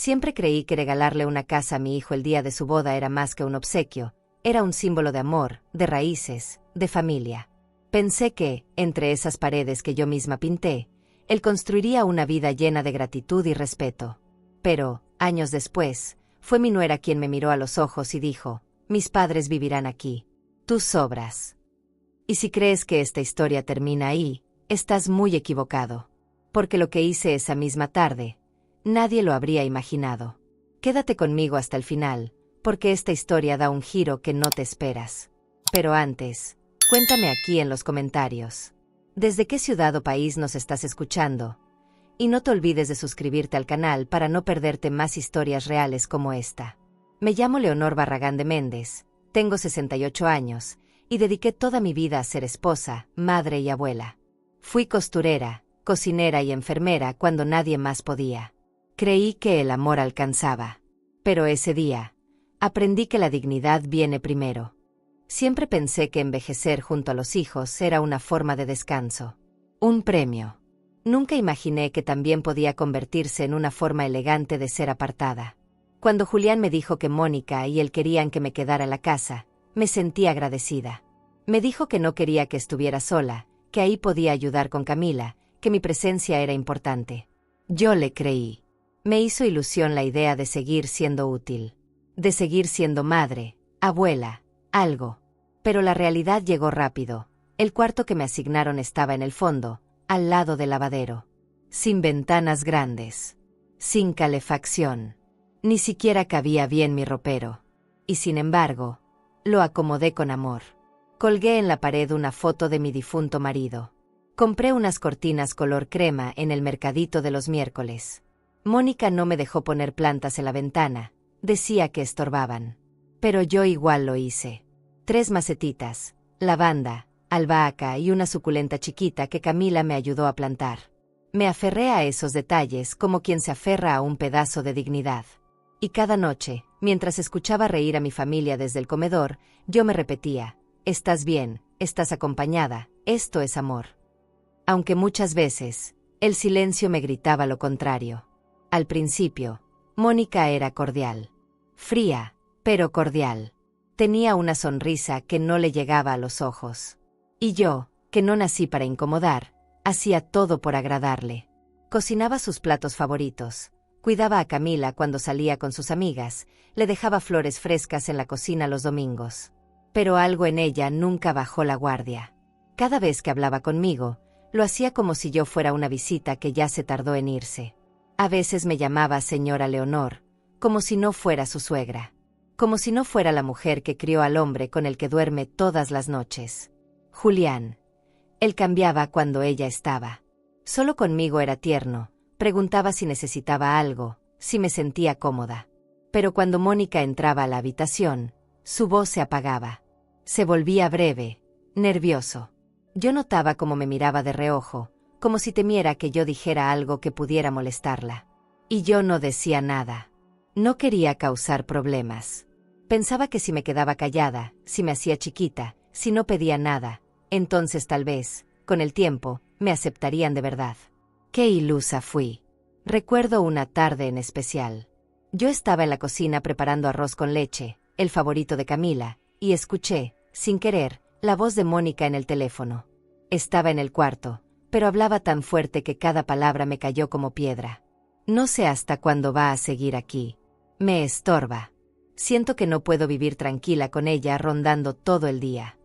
Siempre creí que regalarle una casa a mi hijo el día de su boda era más que un obsequio, era un símbolo de amor, de raíces, de familia. Pensé que, entre esas paredes que yo misma pinté, él construiría una vida llena de gratitud y respeto. Pero, años después, fue mi nuera quien me miró a los ojos y dijo: mis padres vivirán aquí. Tú sobras. Y si crees que esta historia termina ahí, estás muy equivocado. Porque lo que hice esa misma tarde, nadie lo habría imaginado. Quédate conmigo hasta el final, porque esta historia da un giro que no te esperas. Pero antes, cuéntame aquí en los comentarios, ¿desde qué ciudad o país nos estás escuchando? Y no te olvides de suscribirte al canal para no perderte más historias reales como esta. Me llamo Leonor Barragán de Méndez, tengo 68 años, y dediqué toda mi vida a ser esposa, madre y abuela. Fui costurera, cocinera y enfermera cuando nadie más podía. Creí que el amor alcanzaba. Pero ese día, aprendí que la dignidad viene primero. Siempre pensé que envejecer junto a los hijos era una forma de descanso. Un premio. Nunca imaginé que también podía convertirse en una forma elegante de ser apartada. Cuando Julián me dijo que Mónica y él querían que me quedara en la casa, me sentí agradecida. Me dijo que no quería que estuviera sola, que ahí podía ayudar con Camila, que mi presencia era importante. Yo le creí. Me hizo ilusión la idea de seguir siendo útil. De seguir siendo madre, abuela, algo. Pero la realidad llegó rápido. El cuarto que me asignaron estaba en el fondo, al lado del lavadero. Sin ventanas grandes. Sin calefacción. Ni siquiera cabía bien mi ropero. Y sin embargo, lo acomodé con amor. Colgué en la pared una foto de mi difunto marido. Compré unas cortinas color crema en el mercadito de los miércoles. Mónica no me dejó poner plantas en la ventana, decía que estorbaban. Pero yo igual lo hice. 3 macetitas, lavanda, albahaca y una suculenta chiquita que Camila me ayudó a plantar. Me aferré a esos detalles como quien se aferra a un pedazo de dignidad. Y cada noche, mientras escuchaba reír a mi familia desde el comedor, yo me repetía: estás bien, estás acompañada, esto es amor. Aunque muchas veces, el silencio me gritaba lo contrario. Al principio, Mónica era cordial. Fría, pero cordial. Tenía una sonrisa que no le llegaba a los ojos. Y yo, que no nací para incomodar, hacía todo por agradarle. Cocinaba sus platos favoritos, cuidaba a Camila cuando salía con sus amigas, le dejaba flores frescas en la cocina los domingos. Pero algo en ella nunca bajó la guardia. Cada vez que hablaba conmigo, lo hacía como si yo fuera una visita que ya se tardó en irse. A veces me llamaba señora Leonor, como si no fuera su suegra. Como si no fuera la mujer que crió al hombre con el que duerme todas las noches. Julián. Él cambiaba cuando ella estaba. Solo conmigo era tierno, preguntaba si necesitaba algo, si me sentía cómoda. Pero cuando Mónica entraba a la habitación, su voz se apagaba. Se volvía breve, nervioso. Yo notaba cómo me miraba de reojo, como si temiera que yo dijera algo que pudiera molestarla. Y yo no decía nada. No quería causar problemas. Pensaba que si me quedaba callada, si me hacía chiquita, si no pedía nada, entonces tal vez, con el tiempo, me aceptarían de verdad. Qué ilusa fui. Recuerdo una tarde en especial. Yo estaba en la cocina preparando arroz con leche, el favorito de Camila, y escuché, sin querer, la voz de Mónica en el teléfono. Estaba en el cuarto, pero hablaba tan fuerte que cada palabra me cayó como piedra. No sé hasta cuándo va a seguir aquí. Me estorba. Siento que no puedo vivir tranquila con ella rondando todo el día.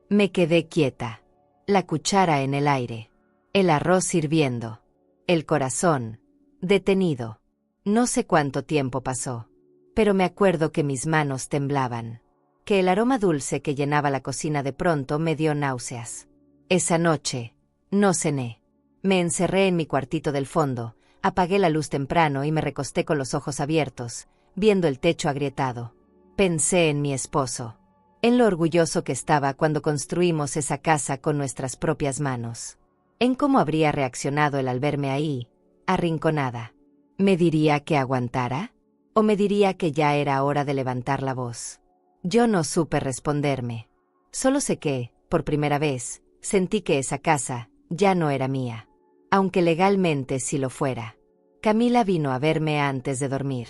Me quedé quieta. La cuchara en el aire. El arroz hirviendo. El corazón detenido. No sé cuánto tiempo pasó, pero me acuerdo que mis manos temblaban. Que el aroma dulce que llenaba la cocina de pronto me dio náuseas. Esa noche, no cené. Me encerré en mi cuartito del fondo, apagué la luz temprano y me recosté con los ojos abiertos, viendo el techo agrietado. Pensé en mi esposo. En lo orgulloso que estaba cuando construimos esa casa con nuestras propias manos. En cómo habría reaccionado él al verme ahí, arrinconada. ¿Me diría que aguantara? ¿O me diría que ya era hora de levantar la voz? Yo no supe responderme. Solo sé que, por primera vez, sentí que esa casa ya no era mía. Aunque legalmente sí lo fuera. Camila vino a verme antes de dormir.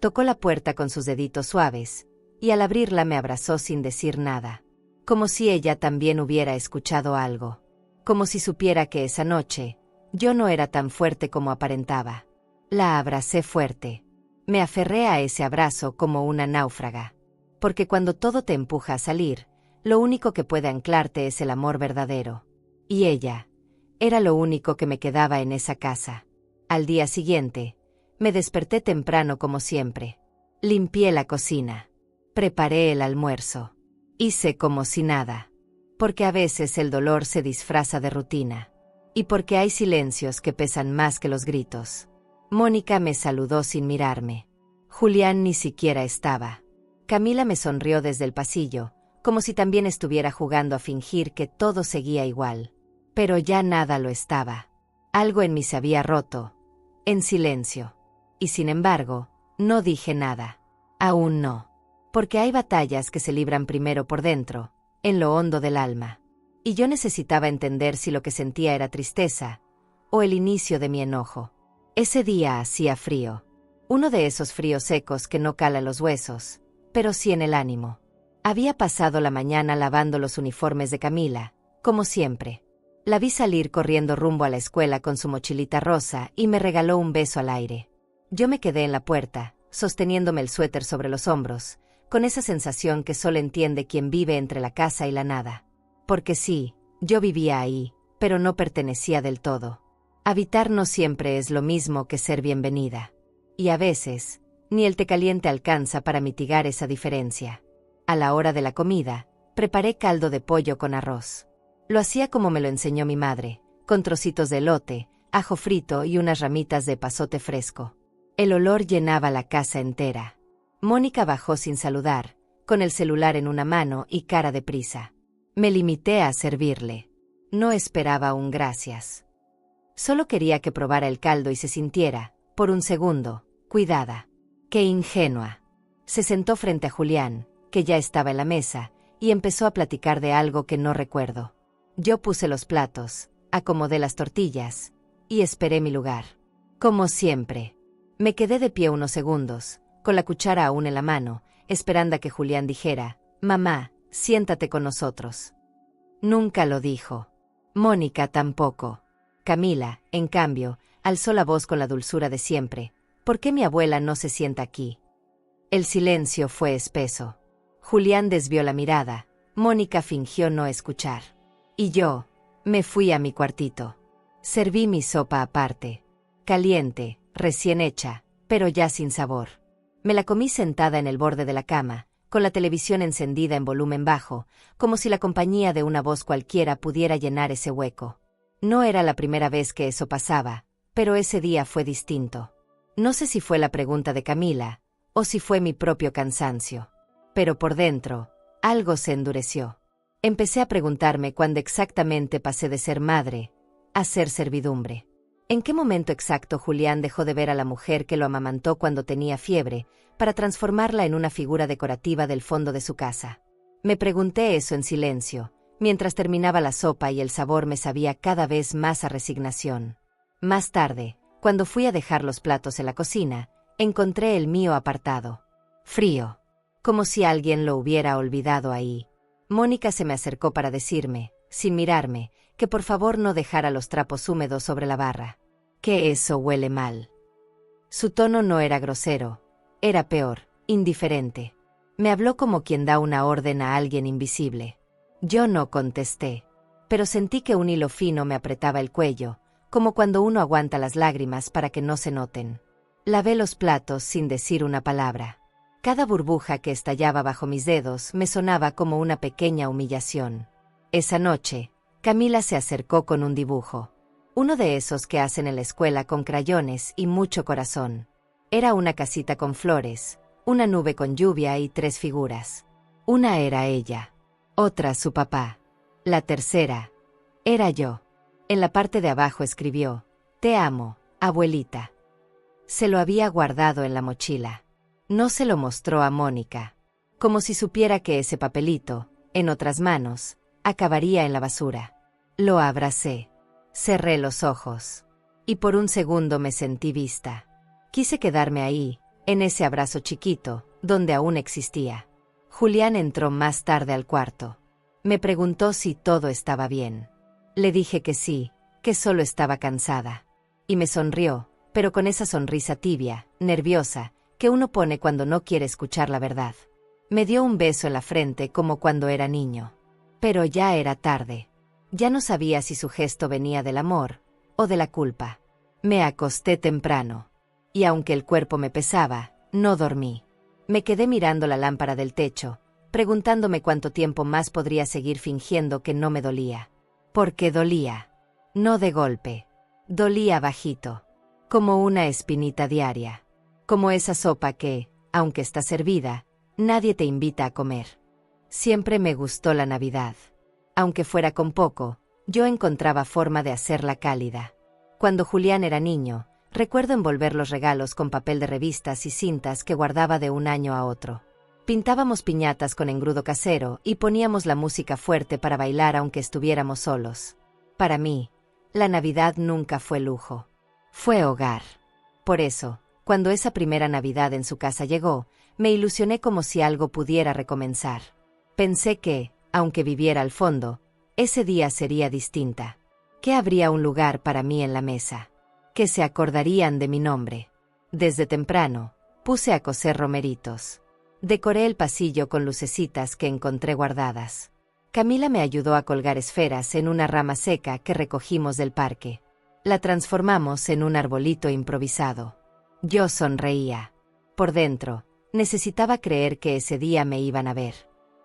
Tocó la puerta con sus deditos suaves, y al abrirla me abrazó sin decir nada. Como si ella también hubiera escuchado algo. Como si supiera que esa noche, yo no era tan fuerte como aparentaba. La abracé fuerte. Me aferré a ese abrazo como una náufraga. Porque cuando todo te empuja a salir, lo único que puede anclarte es el amor verdadero. Y ella era lo único que me quedaba en esa casa. Al día siguiente, me desperté temprano como siempre. Limpié la cocina. Preparé el almuerzo. Hice como si nada. Porque a veces el dolor se disfraza de rutina. Y porque hay silencios que pesan más que los gritos. Mónica me saludó sin mirarme. Julián ni siquiera estaba. Camila me sonrió desde el pasillo, como si también estuviera jugando a fingir que todo seguía igual. Pero ya nada lo estaba. Algo en mí se había roto. En silencio. Y sin embargo, no dije nada. Aún no. Porque hay batallas que se libran primero por dentro, en lo hondo del alma. Y yo necesitaba entender si lo que sentía era tristeza, o el inicio de mi enojo. Ese día hacía frío. Uno de esos fríos secos que no cala los huesos, pero sí en el ánimo. Había pasado la mañana lavando los uniformes de Camila, como siempre. La vi salir corriendo rumbo a la escuela con su mochilita rosa y me regaló un beso al aire. Yo me quedé en la puerta, sosteniéndome el suéter sobre los hombros, con esa sensación que solo entiende quien vive entre la casa y la nada. Porque sí, yo vivía ahí, pero no pertenecía del todo. Habitar no siempre es lo mismo que ser bienvenida. Y a veces, ni el té caliente alcanza para mitigar esa diferencia. A la hora de la comida, preparé caldo de pollo con arroz. Lo hacía como me lo enseñó mi madre, con trocitos de elote, ajo frito y unas ramitas de epazote fresco. El olor llenaba la casa entera. Mónica bajó sin saludar, con el celular en una mano y cara de prisa. Me limité a servirle. No esperaba un gracias. Solo quería que probara el caldo y se sintiera, por un segundo, cuidada. ¡Qué ingenua! Se sentó frente a Julián, que ya estaba en la mesa, y empezó a platicar de algo que no recuerdo. Yo puse los platos, acomodé las tortillas, y esperé mi lugar. Como siempre. Me quedé de pie unos segundos, con la cuchara aún en la mano, esperando a que Julián dijera, «Mamá, siéntate con nosotros». Nunca lo dijo. Mónica tampoco. Camila, en cambio, alzó la voz con la dulzura de siempre. «¿Por qué mi abuela no se sienta aquí?» El silencio fue espeso. Julián desvió la mirada. Mónica fingió no escuchar. Y yo me fui a mi cuartito. Serví mi sopa aparte. Caliente, recién hecha, pero ya sin sabor. Me la comí sentada en el borde de la cama, con la televisión encendida en volumen bajo, como si la compañía de una voz cualquiera pudiera llenar ese hueco. No era la primera vez que eso pasaba, pero ese día fue distinto. No sé si fue la pregunta de Camila, o si fue mi propio cansancio. Pero por dentro, algo se endureció. Empecé a preguntarme cuándo exactamente pasé de ser madre a ser servidumbre. ¿En qué momento exacto Julián dejó de ver a la mujer que lo amamantó cuando tenía fiebre, para transformarla en una figura decorativa del fondo de su casa? Me pregunté eso en silencio, mientras terminaba la sopa y el sabor me sabía cada vez más a resignación. Más tarde, cuando fui a dejar los platos en la cocina, encontré el mío apartado. Frío. Como si alguien lo hubiera olvidado ahí. Mónica se me acercó para decirme, sin mirarme, que por favor no dejara los trapos húmedos sobre la barra. Que eso huele mal. Su tono no era grosero, era peor, indiferente. Me habló como quien da una orden a alguien invisible. Yo no contesté, pero sentí que un hilo fino me apretaba el cuello, como cuando uno aguanta las lágrimas para que no se noten. Lavé los platos sin decir una palabra. Cada burbuja que estallaba bajo mis dedos me sonaba como una pequeña humillación. Esa noche, Camila se acercó con un dibujo. Uno de esos que hacen en la escuela con crayones y mucho corazón. Era una casita con flores, una nube con lluvia y 3 figuras. Una era ella, otra su papá. La tercera era yo. En la parte de abajo escribió, «Te amo, abuelita». Se lo había guardado en la mochila. No se lo mostró a Mónica. Como si supiera que ese papelito, en otras manos, acabaría en la basura. Lo abracé. Cerré los ojos. y por un segundo me sentí vista. Quise quedarme ahí, en ese abrazo chiquito, donde aún existía. Julián entró más tarde al cuarto. Me preguntó si todo estaba bien. Le dije que sí, que solo estaba cansada. Y me sonrió, pero con esa sonrisa tibia, nerviosa, que uno pone cuando no quiere escuchar la verdad. Me dio un beso en la frente como cuando era niño. Pero ya era tarde. Ya no sabía si su gesto venía del amor o de la culpa. Me acosté temprano. Y aunque el cuerpo me pesaba, no dormí. Me quedé mirando la lámpara del techo, preguntándome cuánto tiempo más podría seguir fingiendo que no me dolía. Porque dolía. No de golpe. Dolía bajito. Como una espinita diaria. Como esa sopa que, aunque está servida, nadie te invita a comer. Siempre me gustó la Navidad. Aunque fuera con poco, yo encontraba forma de hacerla cálida. Cuando Julián era niño, recuerdo envolver los regalos con papel de revistas y cintas que guardaba de un año a otro. Pintábamos piñatas con engrudo casero y poníamos la música fuerte para bailar aunque estuviéramos solos. Para mí, la Navidad nunca fue lujo. Fue hogar. Por eso, cuando esa primera Navidad en su casa llegó, me ilusioné como si algo pudiera recomenzar. Pensé que, aunque viviera al fondo, ese día sería distinta. Que habría un lugar para mí en la mesa. Que se acordarían de mi nombre. Desde temprano, puse a coser romeritos. Decoré el pasillo con lucecitas que encontré guardadas. Camila me ayudó a colgar esferas en una rama seca que recogimos del parque. La transformamos en un arbolito improvisado. Yo sonreía. Por dentro, necesitaba creer que ese día me iban a ver.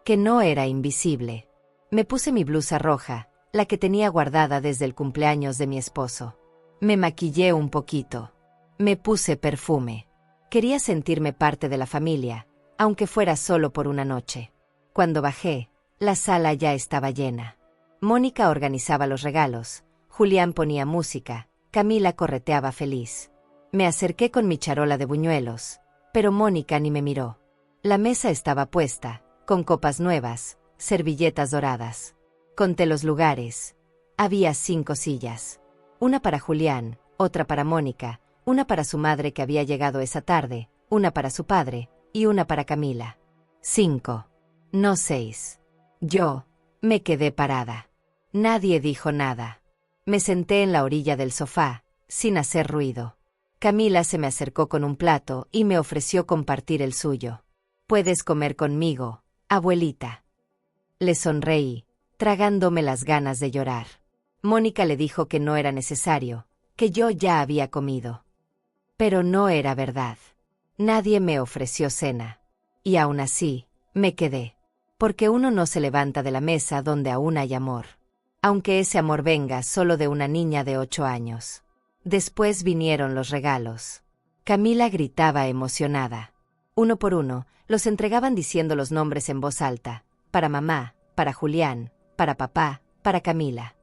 Que no era invisible. Me puse mi blusa roja, la que tenía guardada desde el cumpleaños de mi esposo. Me maquillé un poquito. Me puse perfume. Quería sentirme parte de la familia, aunque fuera solo por una noche. Cuando bajé, la sala ya estaba llena. Mónica organizaba los regalos, Julián ponía música, Camila correteaba feliz. Me acerqué con mi charola de buñuelos, pero Mónica ni me miró. La mesa estaba puesta, con copas nuevas, servilletas doradas. Conté los lugares. Había 5 sillas. Una para Julián, otra para Mónica, una para su madre que había llegado esa tarde, una para su padre, y una para Camila. 5. No 6. Yo me quedé parada. Nadie dijo nada. Me senté en la orilla del sofá, sin hacer ruido. Camila se me acercó con un plato y me ofreció compartir el suyo. «Puedes comer conmigo, abuelita». Le sonreí, tragándome las ganas de llorar. Mónica le dijo que no era necesario, que yo ya había comido. Pero no era verdad. Nadie me ofreció cena. Y aún así, me quedé. Porque uno no se levanta de la mesa donde aún hay amor. Aunque ese amor venga solo de una niña de 8 años. Después vinieron los regalos. Camila gritaba emocionada. Uno por uno, los entregaban diciendo los nombres en voz alta. Para mamá, para Julián, para papá, para Camila.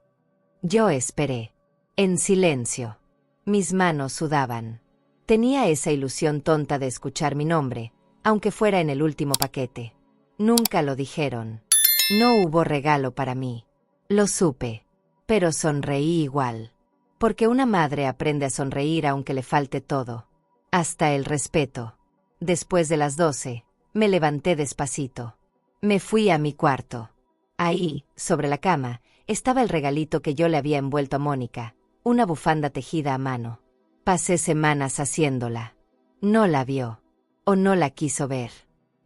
Yo esperé. En silencio. Mis manos sudaban. Tenía esa ilusión tonta de escuchar mi nombre, aunque fuera en el último paquete. Nunca lo dijeron. No hubo regalo para mí. Lo supe. Pero sonreí igual. Porque una madre aprende a sonreír aunque le falte todo. Hasta el respeto. Después de las 12, me levanté despacito. Me fui a mi cuarto. Ahí, sobre la cama, estaba el regalito que yo le había envuelto a Mónica, una bufanda tejida a mano. Pasé semanas haciéndola. No la vio. O no la quiso ver.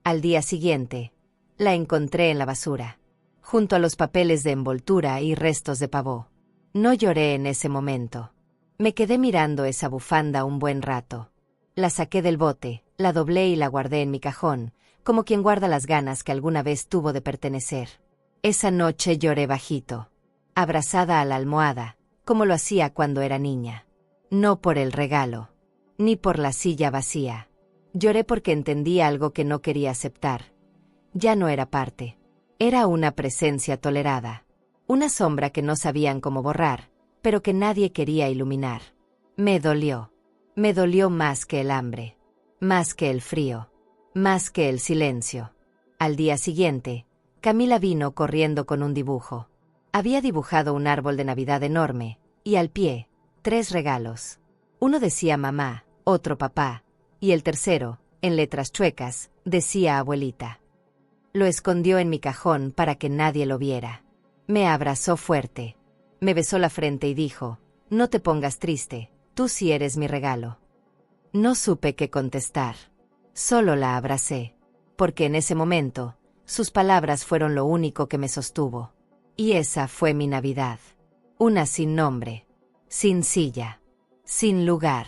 Al día siguiente, la encontré en la basura, junto a los papeles de envoltura y restos de pavó. No lloré en ese momento. Me quedé mirando esa bufanda un buen rato. La saqué del bote, la doblé y la guardé en mi cajón, como quien guarda las ganas que alguna vez tuvo de pertenecer. Esa noche lloré bajito, abrazada a la almohada, como lo hacía cuando era niña. No por el regalo, ni por la silla vacía. Lloré porque entendí algo que no quería aceptar. Ya no era parte. Era una presencia tolerada. Una sombra que no sabían cómo borrar, pero que nadie quería iluminar. Me dolió. Me dolió más que el hambre. Más que el frío. Más que el silencio. Al día siguiente, Camila vino corriendo con un dibujo. Había dibujado un árbol de Navidad enorme, y al pie, 3 regalos. Uno decía mamá, otro papá, y el tercero, en letras chuecas, decía abuelita. Lo escondió en mi cajón para que nadie lo viera. Me abrazó fuerte. Me besó la frente y dijo, no te pongas triste, tú sí eres mi regalo. No supe qué contestar. Solo la abracé, porque en ese momento, sus palabras fueron lo único que me sostuvo. Y esa fue mi Navidad. Una sin nombre, sin silla, sin lugar.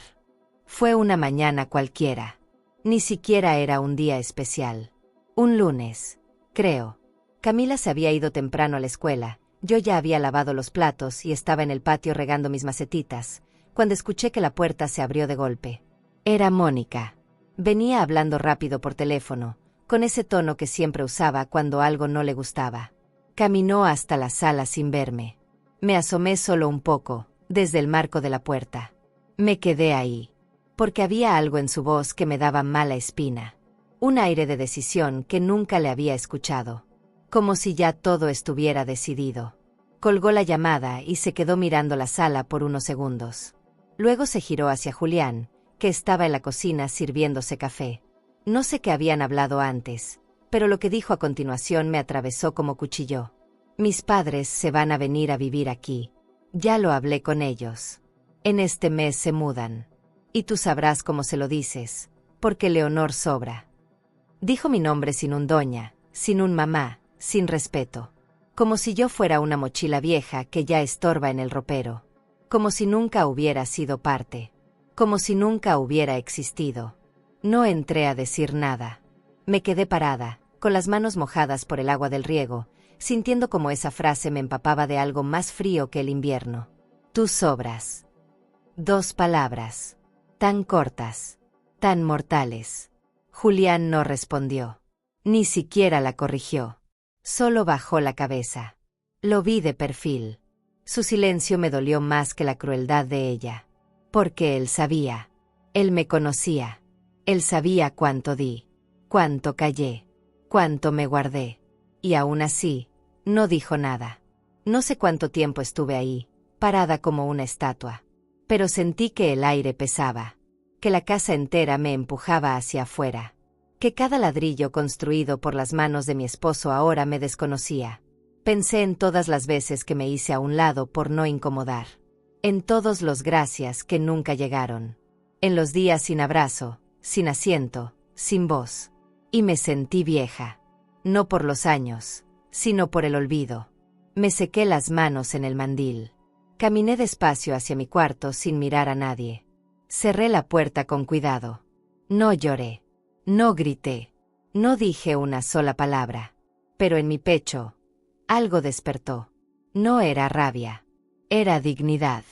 Fue una mañana cualquiera. Ni siquiera era un día especial. Un lunes, creo. Camila se había ido temprano a la escuela, yo ya había lavado los platos y estaba en el patio regando mis macetitas, cuando escuché que la puerta se abrió de golpe. Era Mónica. Venía hablando rápido por teléfono, con ese tono que siempre usaba cuando algo no le gustaba. Caminó hasta la sala sin verme. Me asomé solo un poco, desde el marco de la puerta. Me quedé ahí, porque había algo en su voz que me daba mala espina. Un aire de decisión que nunca le había escuchado. Como si ya todo estuviera decidido. Colgó la llamada y se quedó mirando la sala por unos segundos. Luego se giró hacia Julián, que estaba en la cocina sirviéndose café. No sé qué habían hablado antes, pero lo que dijo a continuación me atravesó como cuchillo. Mis padres se van a venir a vivir aquí. Ya lo hablé con ellos. En este mes se mudan. Y tú sabrás cómo se lo dices, porque Leonor sobra. Dijo mi nombre sin un doña, sin un mamá, sin respeto. Como si yo fuera una mochila vieja que ya estorba en el ropero. Como si nunca hubiera sido parte. Como si nunca hubiera existido. No entré a decir nada. Me quedé parada, con las manos mojadas por el agua del riego, sintiendo como esa frase me empapaba de algo más frío que el invierno. Tú sobras. 2 palabras. Tan cortas. Tan mortales. Julián no respondió. Ni siquiera la corrigió. Solo bajó la cabeza. Lo vi de perfil. Su silencio me dolió más que la crueldad de ella. Porque él sabía. Él me conocía. Él sabía cuánto di. Cuánto callé. Cuánto me guardé. Y aún así, no dijo nada. No sé cuánto tiempo estuve ahí, parada como una estatua. Pero sentí que el aire pesaba. Que la casa entera me empujaba hacia afuera. Que cada ladrillo construido por las manos de mi esposo ahora me desconocía. Pensé en todas las veces que me hice a un lado por no incomodar. En todos los gracias que nunca llegaron. En los días sin abrazo, sin asiento, sin voz. Y me sentí vieja. No por los años, sino por el olvido. Me sequé las manos en el mandil. Caminé despacio hacia mi cuarto sin mirar a nadie. Cerré la puerta con cuidado. No lloré. No grité. No dije una sola palabra. Pero en mi pecho, algo despertó. No era rabia. Era dignidad.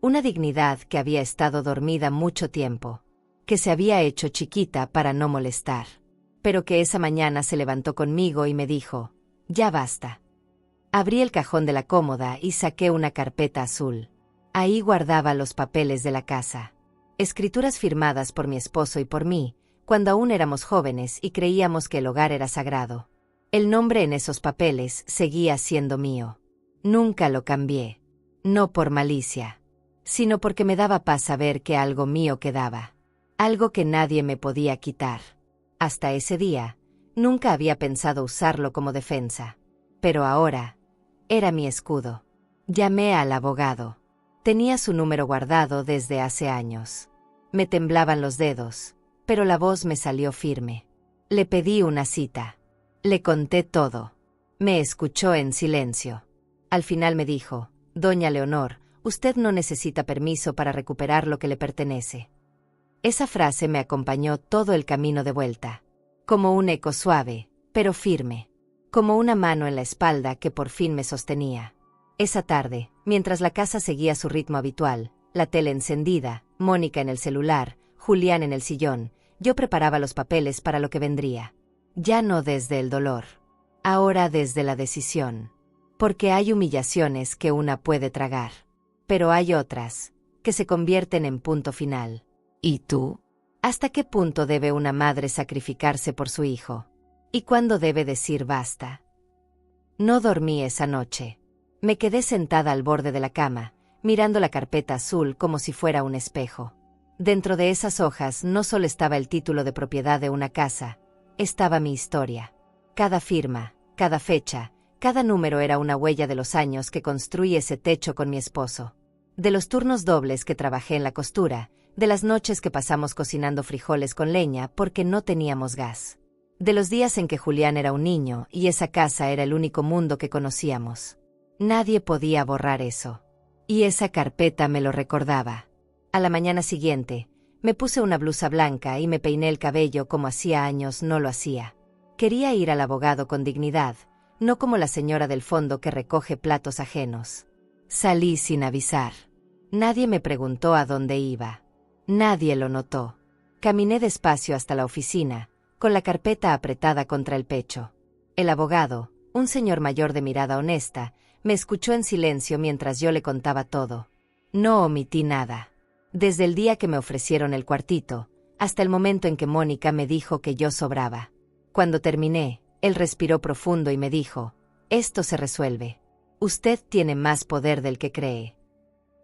Una dignidad que había estado dormida mucho tiempo. Que se había hecho chiquita para no molestar. Pero que esa mañana se levantó conmigo y me dijo, ya basta. Abrí el cajón de la cómoda y saqué una carpeta azul. Ahí guardaba los papeles de la casa. Escrituras firmadas por mi esposo y por mí, cuando aún éramos jóvenes y creíamos que el hogar era sagrado. El nombre en esos papeles seguía siendo mío. Nunca lo cambié. No por malicia, sino porque me daba paz saber que algo mío quedaba. Algo que nadie me podía quitar. Hasta ese día, nunca había pensado usarlo como defensa. Pero ahora, era mi escudo. Llamé al abogado. Tenía su número guardado desde hace años. Me temblaban los dedos, pero la voz me salió firme. Le pedí una cita. Le conté todo. Me escuchó en silencio. Al final me dijo, Doña Leonor, usted no necesita permiso para recuperar lo que le pertenece. Esa frase me acompañó todo el camino de vuelta. Como un eco suave, pero firme. Como una mano en la espalda que por fin me sostenía. Esa tarde, mientras la casa seguía su ritmo habitual, la tele encendida, Mónica en el celular, Julián en el sillón, yo preparaba los papeles para lo que vendría. Ya no desde el dolor. Ahora desde la decisión. Porque hay humillaciones que una puede tragar. Pero hay otras, que se convierten en punto final. ¿Y tú? ¿Hasta qué punto debe una madre sacrificarse por su hijo? ¿Y cuándo debe decir basta? No dormí esa noche. Me quedé sentada al borde de la cama, mirando la carpeta azul como si fuera un espejo. Dentro de esas hojas no solo estaba el título de propiedad de una casa, estaba mi historia. Cada firma, cada fecha, cada número era una huella de los años que construí ese techo con mi esposo. De los turnos dobles que trabajé en la costura, de las noches que pasamos cocinando frijoles con leña porque no teníamos gas. De los días en que Julián era un niño y esa casa era el único mundo que conocíamos. Nadie podía borrar eso. Y esa carpeta me lo recordaba. A la mañana siguiente, me puse una blusa blanca y me peiné el cabello como hacía años no lo hacía. Quería ir al abogado con dignidad, no como la señora del fondo que recoge platos ajenos. Salí sin avisar. Nadie me preguntó a dónde iba. Nadie lo notó. Caminé despacio hasta la oficina, con la carpeta apretada contra el pecho. El abogado, un señor mayor de mirada honesta, me escuchó en silencio mientras yo le contaba todo. No omití nada. Desde el día que me ofrecieron el cuartito, hasta el momento en que Mónica me dijo que yo sobraba. Cuando terminé, él respiró profundo y me dijo: «Esto se resuelve. Usted tiene más poder del que cree».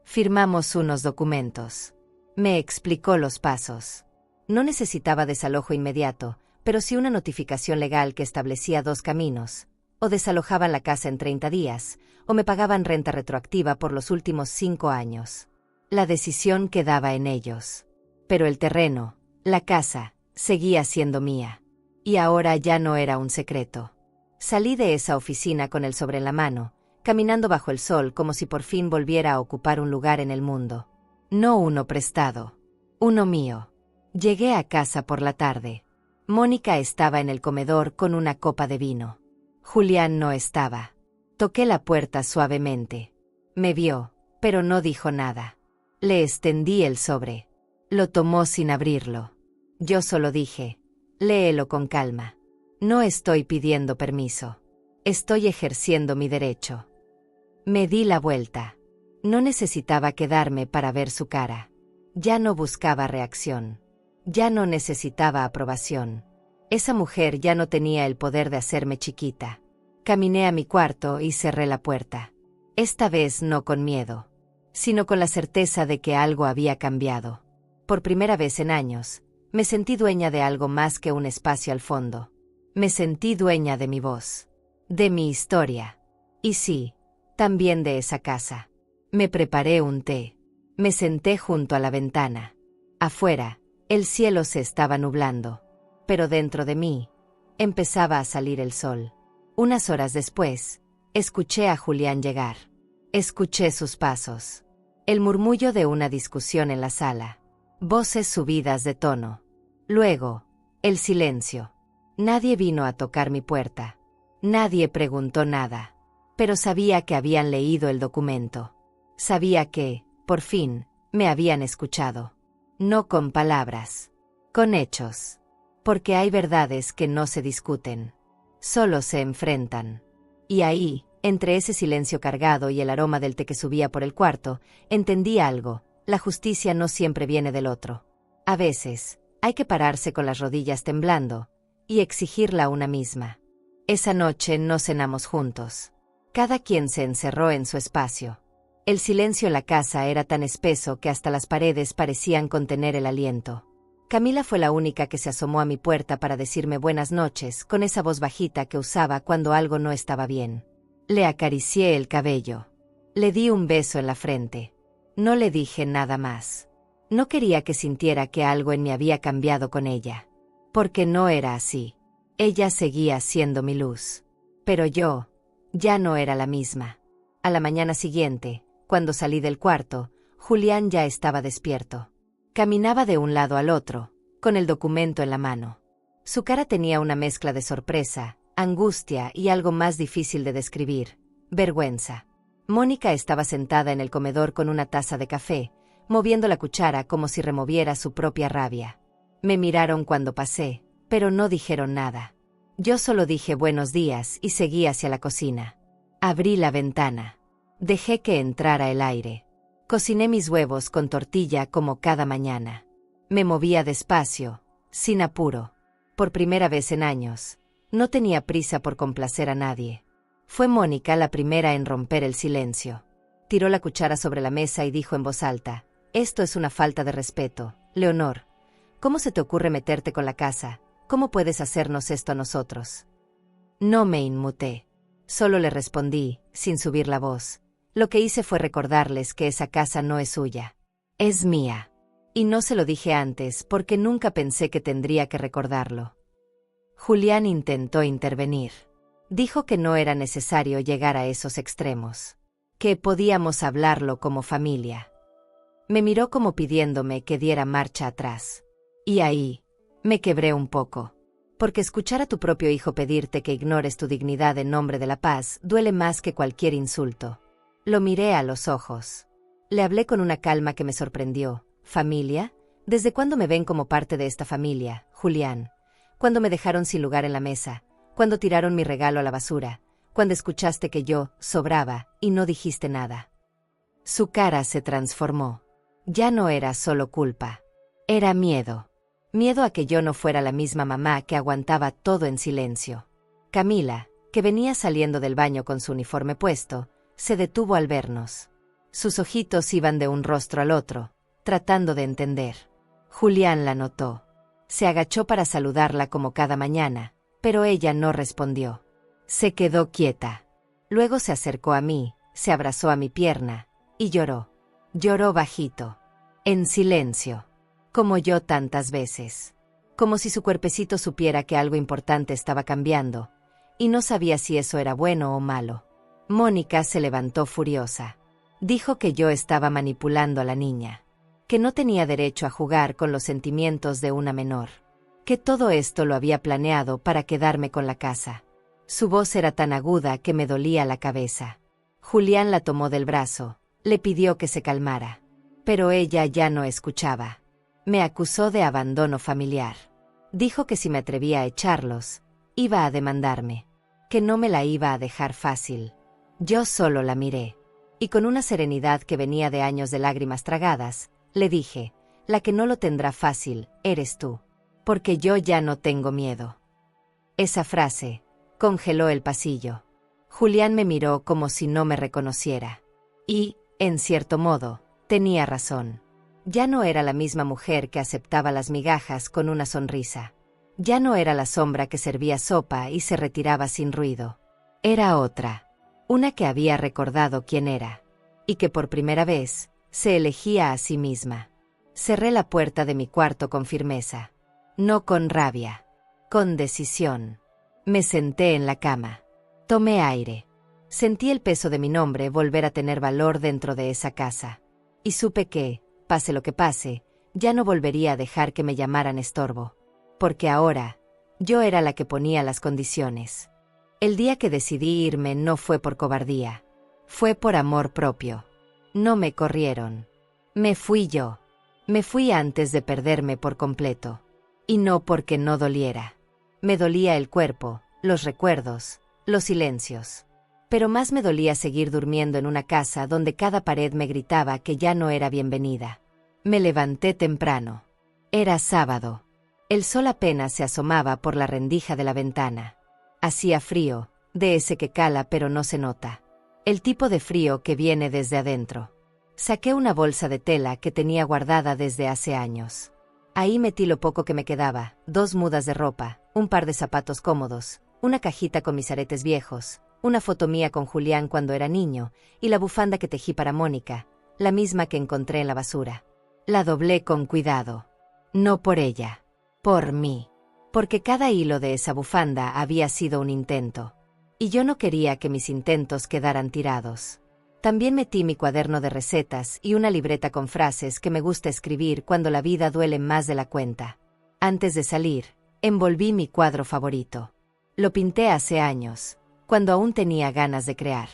Firmamos unos documentos. Me explicó los pasos. No necesitaba desalojo inmediato, pero sí una notificación legal que establecía 2 caminos. O desalojaban la casa en 30 días, o me pagaban renta retroactiva por los últimos 5 años. La decisión quedaba en ellos. Pero el terreno, la casa, seguía siendo mía. Y ahora ya no era un secreto. Salí de esa oficina con el sobre en la mano, caminando bajo el sol como si por fin volviera a ocupar un lugar en el mundo. No uno prestado, uno mío. Llegué a casa por la tarde. Mónica estaba en el comedor con una copa de vino. Julián no estaba. Toqué la puerta suavemente. Me vio, pero no dijo nada. Le extendí el sobre. Lo tomó sin abrirlo. Yo solo dije: «Léelo con calma. No estoy pidiendo permiso. Estoy ejerciendo mi derecho». Me di la vuelta. No necesitaba quedarme para ver su cara. Ya no buscaba reacción. Ya no necesitaba aprobación. Esa mujer ya no tenía el poder de hacerme chiquita. Caminé a mi cuarto y cerré la puerta. Esta vez no con miedo, sino con la certeza de que algo había cambiado. Por primera vez en años, me sentí dueña de algo más que un espacio al fondo. Me sentí dueña de mi voz, de mi historia. Y sí, también de esa casa. Me preparé un té. Me senté junto a la ventana. Afuera, el cielo se estaba nublando. Pero dentro de mí, empezaba a salir el sol. Unas horas después, escuché a Julián llegar. Escuché sus pasos. El murmullo de una discusión en la sala. Voces subidas de tono. Luego, el silencio. Nadie vino a tocar mi puerta. Nadie preguntó nada. Pero sabía que habían leído el documento. Sabía que, por fin, me habían escuchado. No con palabras. Con hechos. Porque hay verdades que no se discuten. Solo se enfrentan. Y ahí, entre ese silencio cargado y el aroma del té que subía por el cuarto, entendí algo: la justicia no siempre viene del otro. A veces, hay que pararse con las rodillas temblando y exigirla a una misma. Esa noche no cenamos juntos. Cada quien se encerró en su espacio. El silencio en la casa era tan espeso que hasta las paredes parecían contener el aliento. Camila fue la única que se asomó a mi puerta para decirme buenas noches, con esa voz bajita que usaba cuando algo no estaba bien. Le acaricié el cabello. Le di un beso en la frente. No le dije nada más. No quería que sintiera que algo en mí había cambiado con ella. Porque no era así. Ella seguía siendo mi luz. Pero yo, ya no era la misma. A la mañana siguiente, cuando salí del cuarto, Julián ya estaba despierto. Caminaba de un lado al otro, con el documento en la mano. Su cara tenía una mezcla de sorpresa, angustia y algo más difícil de describir: vergüenza. Mónica estaba sentada en el comedor con una taza de café, moviendo la cuchara como si removiera su propia rabia. Me miraron cuando pasé, pero no dijeron nada. Yo solo dije buenos días y seguí hacia la cocina. Abrí la ventana. Dejé que entrara el aire. Cociné mis huevos con tortilla como cada mañana. Me movía despacio, sin apuro. Por primera vez en años, no tenía prisa por complacer a nadie. Fue Mónica la primera en romper el silencio. Tiró la cuchara sobre la mesa y dijo en voz alta: «Esto es una falta de respeto, Leonor. ¿Cómo se te ocurre meterte con la casa? ¿Cómo puedes hacernos esto a nosotros?» No me inmuté. Solo le respondí, sin subir la voz: «Lo que hice fue recordarles que esa casa no es suya. Es mía». Y no se lo dije antes porque nunca pensé que tendría que recordarlo. Julián intentó intervenir. Dijo que no era necesario llegar a esos extremos, que podíamos hablarlo como familia. Me miró como pidiéndome que diera marcha atrás. Y ahí me quebré un poco. Porque escuchar a tu propio hijo pedirte que ignores tu dignidad en nombre de la paz duele más que cualquier insulto. Lo miré a los ojos. Le hablé con una calma que me sorprendió. ¿Familia? ¿Desde cuándo me ven como parte de esta familia, Julián? ¿Cuándo me dejaron sin lugar en la mesa? ¿Cuándo tiraron mi regalo a la basura? ¿Cuándo escuchaste que yo sobraba y no dijiste nada? Su cara se transformó. Ya no era solo culpa. Era miedo. Miedo a que yo no fuera la misma mamá que aguantaba todo en silencio. Camila, que venía saliendo del baño con su uniforme puesto, se detuvo al vernos. Sus ojitos iban de un rostro al otro, tratando de entender. Julián la notó. Se agachó para saludarla como cada mañana, pero ella no respondió. Se quedó quieta. Luego se acercó a mí, se abrazó a mi pierna, y lloró. Lloró bajito. En silencio. Como yo tantas veces. Como si su cuerpecito supiera que algo importante estaba cambiando, y no sabía si eso era bueno o malo. Mónica se levantó furiosa. Dijo que yo estaba manipulando a la niña. Que no tenía derecho a jugar con los sentimientos de una menor. Que todo esto lo había planeado para quedarme con la casa. Su voz era tan aguda que me dolía la cabeza. Julián la tomó del brazo, le pidió que se calmara. Pero ella ya no escuchaba. Me acusó de abandono familiar. Dijo que si me atrevía a echarlos, iba a demandarme. Que no me la iba a dejar fácil. Yo solo la miré. Y con una serenidad que venía de años de lágrimas tragadas, le dije: la que no lo tendrá fácil, eres tú. Porque yo ya no tengo miedo. Esa frase congeló el pasillo. Julián me miró como si no me reconociera. Y, en cierto modo, tenía razón. Ya no era la misma mujer que aceptaba las migajas con una sonrisa. Ya no era la sombra que servía sopa y se retiraba sin ruido. Era otra. Una que había recordado quién era. Y que por primera vez se elegía a sí misma. Cerré la puerta de mi cuarto con firmeza. No con rabia. Con decisión. Me senté en la cama. Tomé aire. Sentí el peso de mi nombre volver a tener valor dentro de esa casa. Y supe que, pase lo que pase, ya no volvería a dejar que me llamaran estorbo. Porque ahora, yo era la que ponía las condiciones. El día que decidí irme no fue por cobardía. Fue por amor propio. No me corrieron. Me fui yo. Me fui antes de perderme por completo. Y no porque no doliera. Me dolía el cuerpo, los recuerdos, los silencios. Pero más me dolía seguir durmiendo en una casa donde cada pared me gritaba que ya no era bienvenida. Me levanté temprano. Era sábado. El sol apenas se asomaba por la rendija de la ventana. Hacía frío, de ese que cala pero no se nota. El tipo de frío que viene desde adentro. Saqué una bolsa de tela que tenía guardada desde hace años. Ahí metí lo poco que me quedaba, 2 mudas de ropa, un par de zapatos cómodos, una cajita con mis aretes viejos, una foto mía con Julián cuando era niño, y la bufanda que tejí para Mónica, la misma que encontré en la basura. La doblé con cuidado. No por ella. Por mí. Porque cada hilo de esa bufanda había sido un intento. Y yo no quería que mis intentos quedaran tirados. También metí mi cuaderno de recetas y una libreta con frases que me gusta escribir cuando la vida duele más de la cuenta. Antes de salir, envolví mi cuadro favorito. Lo pinté hace años, cuando aún tenía ganas de crear.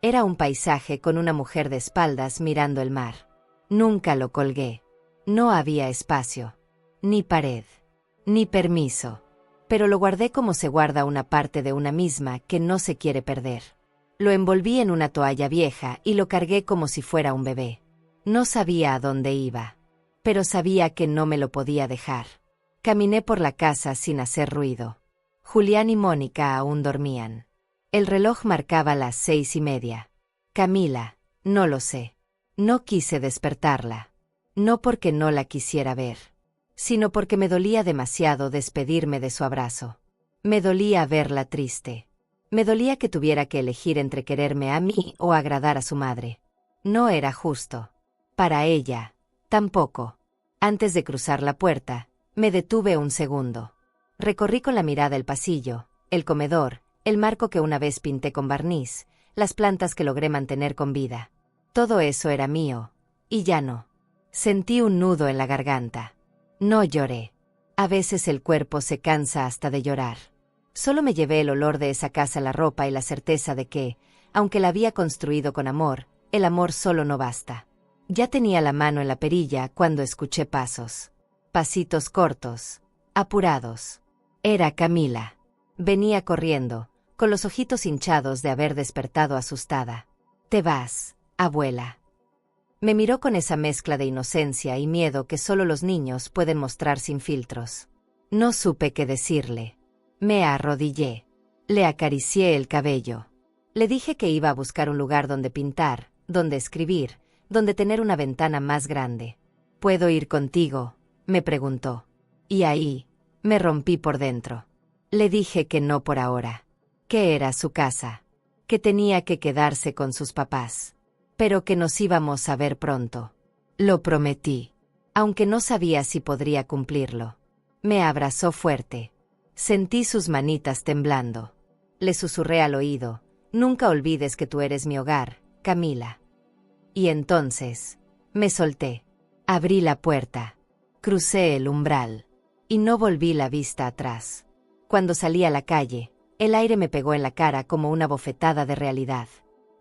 Era un paisaje con una mujer de espaldas mirando el mar. Nunca lo colgué. No había espacio. Ni pared. Ni permiso. Pero lo guardé como se guarda una parte de una misma que no se quiere perder. Lo envolví en una toalla vieja y lo cargué como si fuera un bebé. No sabía a dónde iba. Pero sabía que no me lo podía dejar. Caminé por la casa sin hacer ruido. Julián y Mónica aún dormían. El reloj marcaba las 6:30. Camila, No lo sé. No quise despertarla. No porque no la quisiera ver, sino porque me dolía demasiado despedirme de su abrazo. Me dolía verla triste. Me dolía que tuviera que elegir entre quererme a mí o agradar a su madre. No era justo. Para ella, tampoco. Antes de cruzar la puerta, me detuve un segundo. Recorrí con la mirada el pasillo, el comedor, el marco que una vez pinté con barniz, las plantas que logré mantener con vida. Todo eso era mío, y ya no. Sentí un nudo en la garganta. No lloré. A veces el cuerpo se cansa hasta de llorar. Solo me llevé el olor de esa casa a la ropa y la certeza de que, aunque la había construido con amor, el amor solo no basta. Ya tenía la mano en la perilla cuando escuché pasos. Pasitos cortos, apurados. Era Camila. Venía corriendo, con los ojitos hinchados de haber despertado asustada. «Te vas, abuela». Me miró con esa mezcla de inocencia y miedo que solo los niños pueden mostrar sin filtros. No supe qué decirle. Me arrodillé. Le acaricié el cabello. Le dije que iba a buscar un lugar donde pintar, donde escribir, donde tener una ventana más grande. «¿Puedo ir contigo?», me preguntó. Y ahí, me rompí por dentro. Le dije que no por ahora. Que era su casa. Que tenía que quedarse con sus papás. Pero que nos íbamos a ver pronto. Lo prometí, aunque no sabía si podría cumplirlo. Me abrazó fuerte. Sentí sus manitas temblando. Le susurré al oído: «Nunca olvides que tú eres mi hogar, Camila». Y entonces, me solté. Abrí la puerta. Crucé el umbral. Y no volví la vista atrás. Cuando salí a la calle, el aire me pegó en la cara como una bofetada de realidad.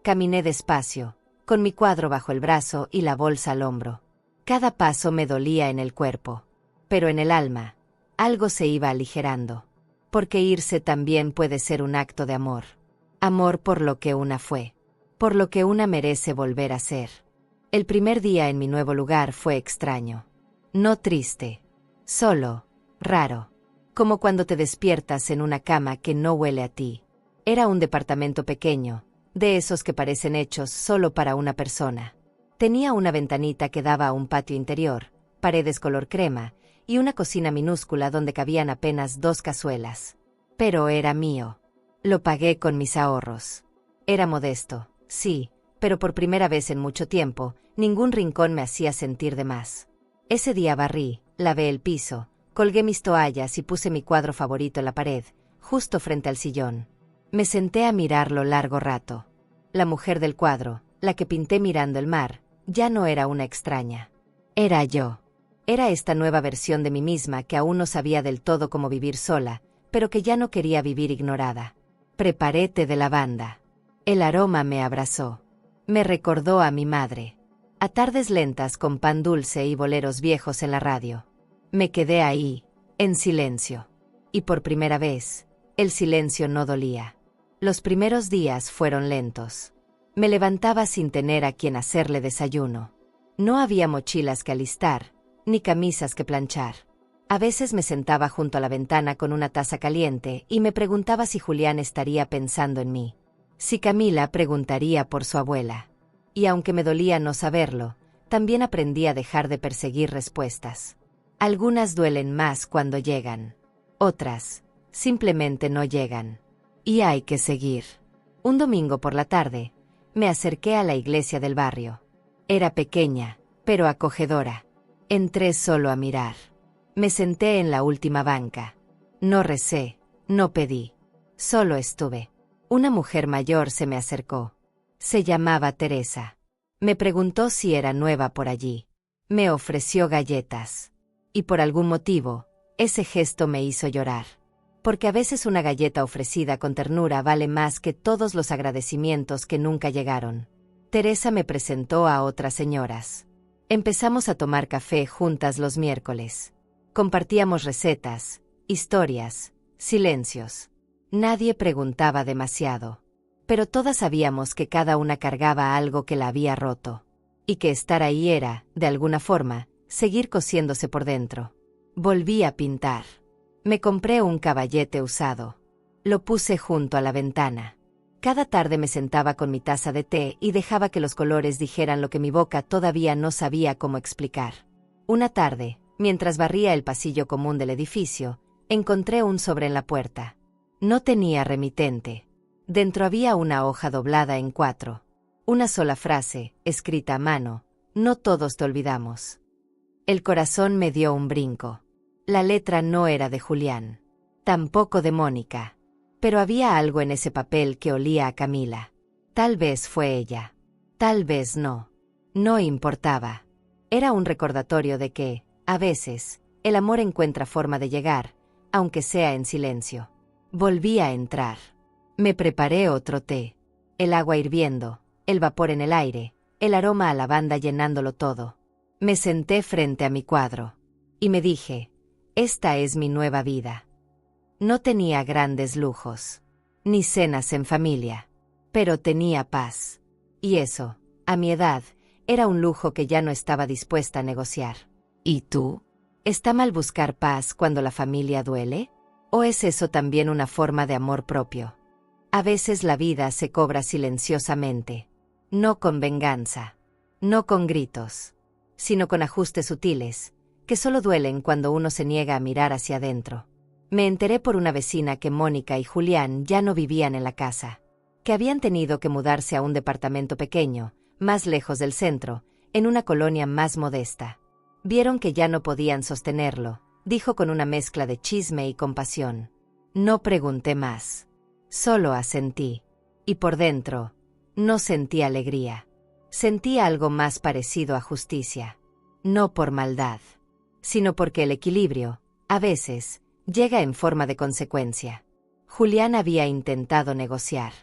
Caminé despacio, con mi cuadro bajo el brazo y la bolsa al hombro. Cada paso me dolía en el cuerpo. Pero en el alma, algo se iba aligerando. Porque irse también puede ser un acto de amor. Amor por lo que una fue. Por lo que una merece volver a ser. El primer día en mi nuevo lugar fue extraño. No triste. Solo, raro. Como cuando te despiertas en una cama que no huele a ti. Era un departamento pequeño, de esos que parecen hechos solo para una persona. Tenía una ventanita que daba a un patio interior, paredes color crema, y una cocina minúscula donde cabían apenas 2 cazuelas. Pero era mío. Lo pagué con mis ahorros. Era modesto, sí, pero por primera vez en mucho tiempo, ningún rincón me hacía sentir de más. Ese día barrí, lavé el piso, colgué mis toallas y puse mi cuadro favorito en la pared, justo frente al sillón. Me senté a mirarlo largo rato. La mujer del cuadro, la que pinté mirando el mar, ya no era una extraña. Era yo. Era esta nueva versión de mí misma que aún no sabía del todo cómo vivir sola, pero que ya no quería vivir ignorada. Preparé té de lavanda. El aroma me abrazó. Me recordó a mi madre. A tardes lentas con pan dulce y boleros viejos en la radio. Me quedé ahí, en silencio. Y por primera vez, el silencio no dolía. Los primeros días fueron lentos. Me levantaba sin tener a quien hacerle desayuno. No había mochilas que alistar, ni camisas que planchar. A veces me sentaba junto a la ventana con una taza caliente y me preguntaba si Julián estaría pensando en mí. Si Camila preguntaría por su abuela. Y aunque me dolía no saberlo, también aprendí a dejar de perseguir respuestas. Algunas duelen más cuando llegan. Otras, simplemente no llegan. Y hay que seguir. Un domingo por la tarde, me acerqué a la iglesia del barrio. Era pequeña, pero acogedora. Entré solo a mirar. Me senté en la última banca. No recé, no pedí. Solo estuve. Una mujer mayor se me acercó. Se llamaba Teresa. Me preguntó si era nueva por allí. Me ofreció galletas. Y por algún motivo, ese gesto me hizo llorar. Porque a veces una galleta ofrecida con ternura vale más que todos los agradecimientos que nunca llegaron. Teresa me presentó a otras señoras. Empezamos a tomar café juntas los miércoles. Compartíamos recetas, historias, silencios. Nadie preguntaba demasiado. Pero todas sabíamos que cada una cargaba algo que la había roto. Y que estar ahí era, de alguna forma, seguir cosiéndose por dentro. Volví a pintar. Me compré un caballete usado. Lo puse junto a la ventana. Cada tarde me sentaba con mi taza de té y dejaba que los colores dijeran lo que mi boca todavía no sabía cómo explicar. Una tarde, mientras barría el pasillo común del edificio, encontré un sobre en la puerta. No tenía remitente. Dentro había una hoja doblada en 4. Una sola frase, escrita a mano: no todos te olvidamos. El corazón me dio un brinco. La letra no era de Julián. Tampoco de Mónica. Pero había algo en ese papel que olía a Camila. Tal vez fue ella. Tal vez no. No importaba. Era un recordatorio de que, a veces, el amor encuentra forma de llegar, aunque sea en silencio. Volví a entrar. Me preparé otro té. El agua hirviendo, el vapor en el aire, el aroma a lavanda llenándolo todo. Me senté frente a mi cuadro. Y me dije: esta es mi nueva vida. No tenía grandes lujos, ni cenas en familia, pero tenía paz. Y eso, a mi edad, era un lujo que ya no estaba dispuesta a negociar. ¿Y tú? ¿Está mal buscar paz cuando la familia duele? ¿O es eso también una forma de amor propio? A veces la vida se cobra silenciosamente, no con venganza, no con gritos, sino con ajustes sutiles, que solo duelen cuando uno se niega a mirar hacia adentro. Me enteré por una vecina que Mónica y Julián ya no vivían en la casa, que habían tenido que mudarse a un departamento pequeño, más lejos del centro, en una colonia más modesta. Vieron que ya no podían sostenerlo, dijo con una mezcla de chisme y compasión. No pregunté más. Solo asentí. Y por dentro, no sentí alegría. Sentí algo más parecido a justicia. No por maldad, sino porque el equilibrio, a veces, llega en forma de consecuencia. Julián había intentado negociar.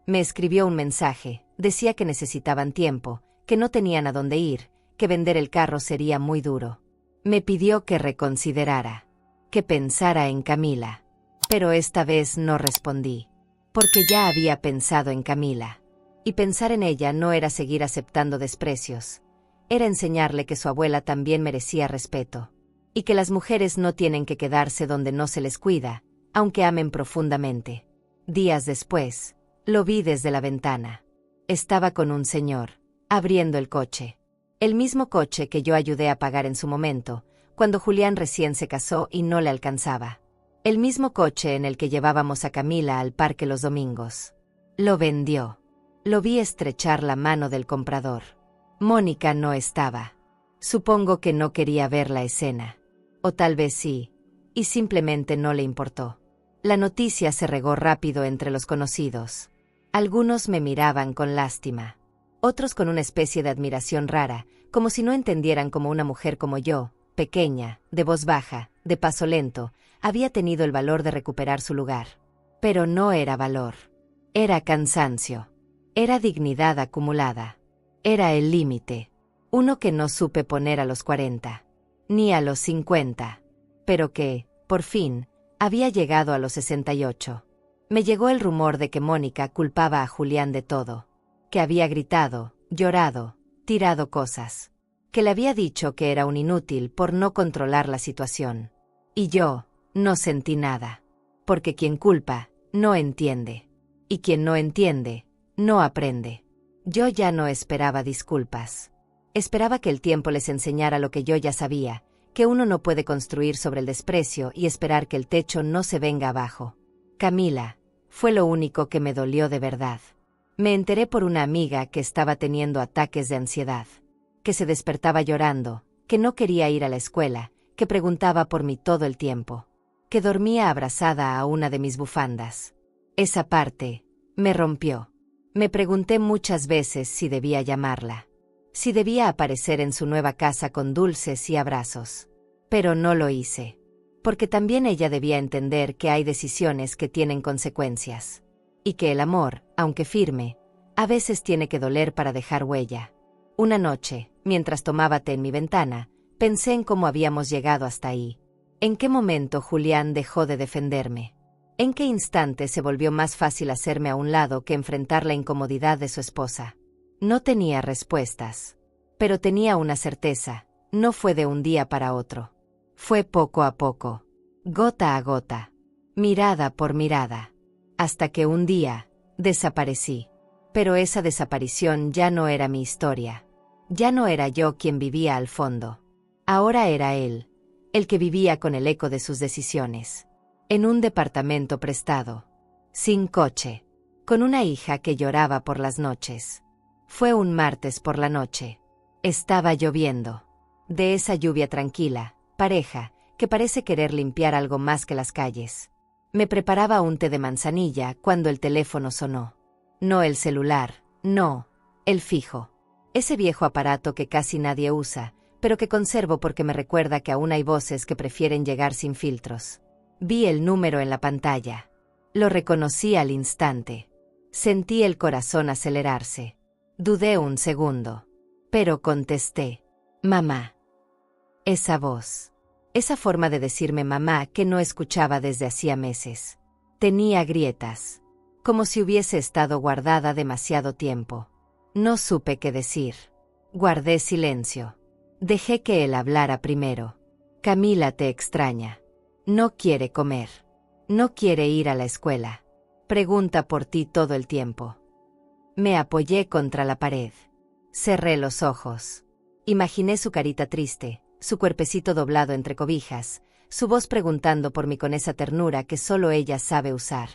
Me escribió un mensaje, decía que necesitaban tiempo, que no tenían a dónde ir, que vender el carro sería muy duro. Me pidió que reconsiderara, que pensara en Camila. Pero esta vez no respondí, porque ya había pensado en Camila. Y pensar en ella no era seguir aceptando desprecios, era enseñarle que su abuela también merecía respeto. Y que las mujeres no tienen que quedarse donde no se les cuida, aunque amen profundamente. Días después, lo vi desde la ventana. Estaba con un señor, abriendo el coche. El mismo coche que yo ayudé a pagar en su momento, cuando Julián recién se casó y no le alcanzaba. El mismo coche en el que llevábamos a Camila al parque los domingos. Lo vendió. Lo vi estrechar la mano del comprador. Mónica no estaba. Supongo que no quería ver la escena. O tal vez sí, y simplemente no le importó. La noticia se regó rápido entre los conocidos. Algunos me miraban con lástima. Otros con una especie de admiración rara, como si no entendieran cómo una mujer como yo, pequeña, de voz baja, de paso lento, había tenido el valor de recuperar su lugar. Pero no era valor. Era cansancio. Era dignidad acumulada. Era el límite. Uno que no supe poner a los 40. Ni a los 50, pero que, por fin, había llegado a los 68. Me llegó el rumor de que Mónica culpaba a Julián de todo, que había gritado, llorado, tirado cosas, que le había dicho que era un inútil por no controlar la situación. Y yo, no sentí nada, porque quien culpa, no entiende, y quien no entiende, no aprende. Yo ya no esperaba disculpas. Esperaba que el tiempo les enseñara lo que yo ya sabía, que uno no puede construir sobre el desprecio y esperar que el techo no se venga abajo. Camila, fue lo único que me dolió de verdad. Me enteré por una amiga que estaba teniendo ataques de ansiedad, que se despertaba llorando, que no quería ir a la escuela, que preguntaba por mí todo el tiempo, que dormía abrazada a una de mis bufandas. Esa parte, me rompió. Me pregunté muchas veces si debía llamarla. Si debía aparecer en su nueva casa con dulces y abrazos. Pero no lo hice. Porque también ella debía entender que hay decisiones que tienen consecuencias. Y que el amor, aunque firme, a veces tiene que doler para dejar huella. Una noche, mientras tomaba té en mi ventana, pensé en cómo habíamos llegado hasta ahí. ¿En qué momento Julián dejó de defenderme? ¿En qué instante se volvió más fácil hacerme a un lado que enfrentar la incomodidad de su esposa? No tenía respuestas, pero tenía una certeza, no fue de un día para otro. Fue poco a poco, gota a gota, mirada por mirada, hasta que un día, Desaparecí. Pero esa desaparición ya no era mi historia. Ya no era yo quien vivía al fondo. Ahora era él, el que vivía con el eco de sus decisiones. En un departamento prestado. Sin coche. Con una hija que lloraba por las noches. Fue un martes por la noche. Estaba lloviendo. De esa lluvia tranquila, pareja, que parece querer limpiar algo más que las calles. Me preparaba un té de manzanilla cuando el teléfono sonó. No el celular, no, el fijo. Ese viejo aparato que casi nadie usa, pero que conservo porque me recuerda que aún hay voces que prefieren llegar sin filtros. Vi el número en la pantalla. Lo reconocí al instante. Sentí el corazón acelerarse. Dudé un segundo. Pero contesté. Mamá. Esa voz. Esa forma de decirme mamá que no escuchaba desde hacía meses. Tenía grietas. Como si hubiese estado guardada demasiado tiempo. No supe qué decir. Guardé silencio. Dejé que él hablara primero. Camila te extraña. No quiere comer. No quiere ir a la escuela. Pregunta por ti todo el tiempo. Me apoyé contra la pared. Cerré los ojos. Imaginé su carita triste, su cuerpecito doblado entre cobijas, su voz preguntando por mí con esa ternura que solo ella sabe usar.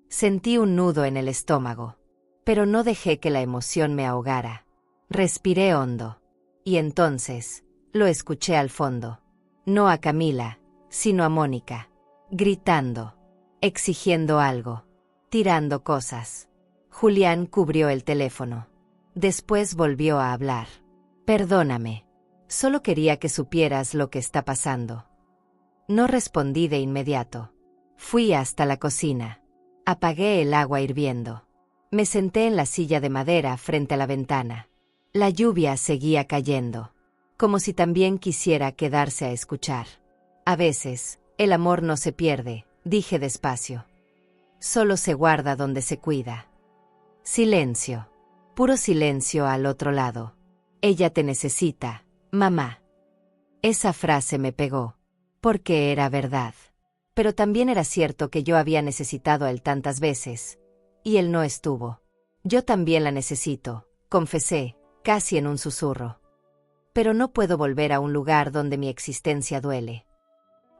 Sentí un nudo en el estómago. Pero no dejé que la emoción me ahogara. Respiré hondo. Y entonces, lo escuché al fondo. No a Camila, sino a Mónica. Gritando. Exigiendo algo. Tirando cosas. Julián cubrió el teléfono. Después volvió a hablar. Perdóname. Solo quería que supieras lo que está pasando. No respondí de inmediato. Fui hasta la cocina. Apagué el agua hirviendo. Me senté en la silla de madera frente a la ventana. La lluvia seguía cayendo. Como si también quisiera quedarse a escuchar. A veces, el amor no se pierde, dije despacio. Solo se guarda donde se cuida. Silencio. Puro silencio al otro lado. Ella te necesita, mamá. Esa frase me pegó. Porque era verdad. Pero también era cierto que yo había necesitado a él tantas veces. Y él no estuvo. Yo también la necesito, confesé, casi en un susurro. Pero no puedo volver a un lugar donde mi existencia duele.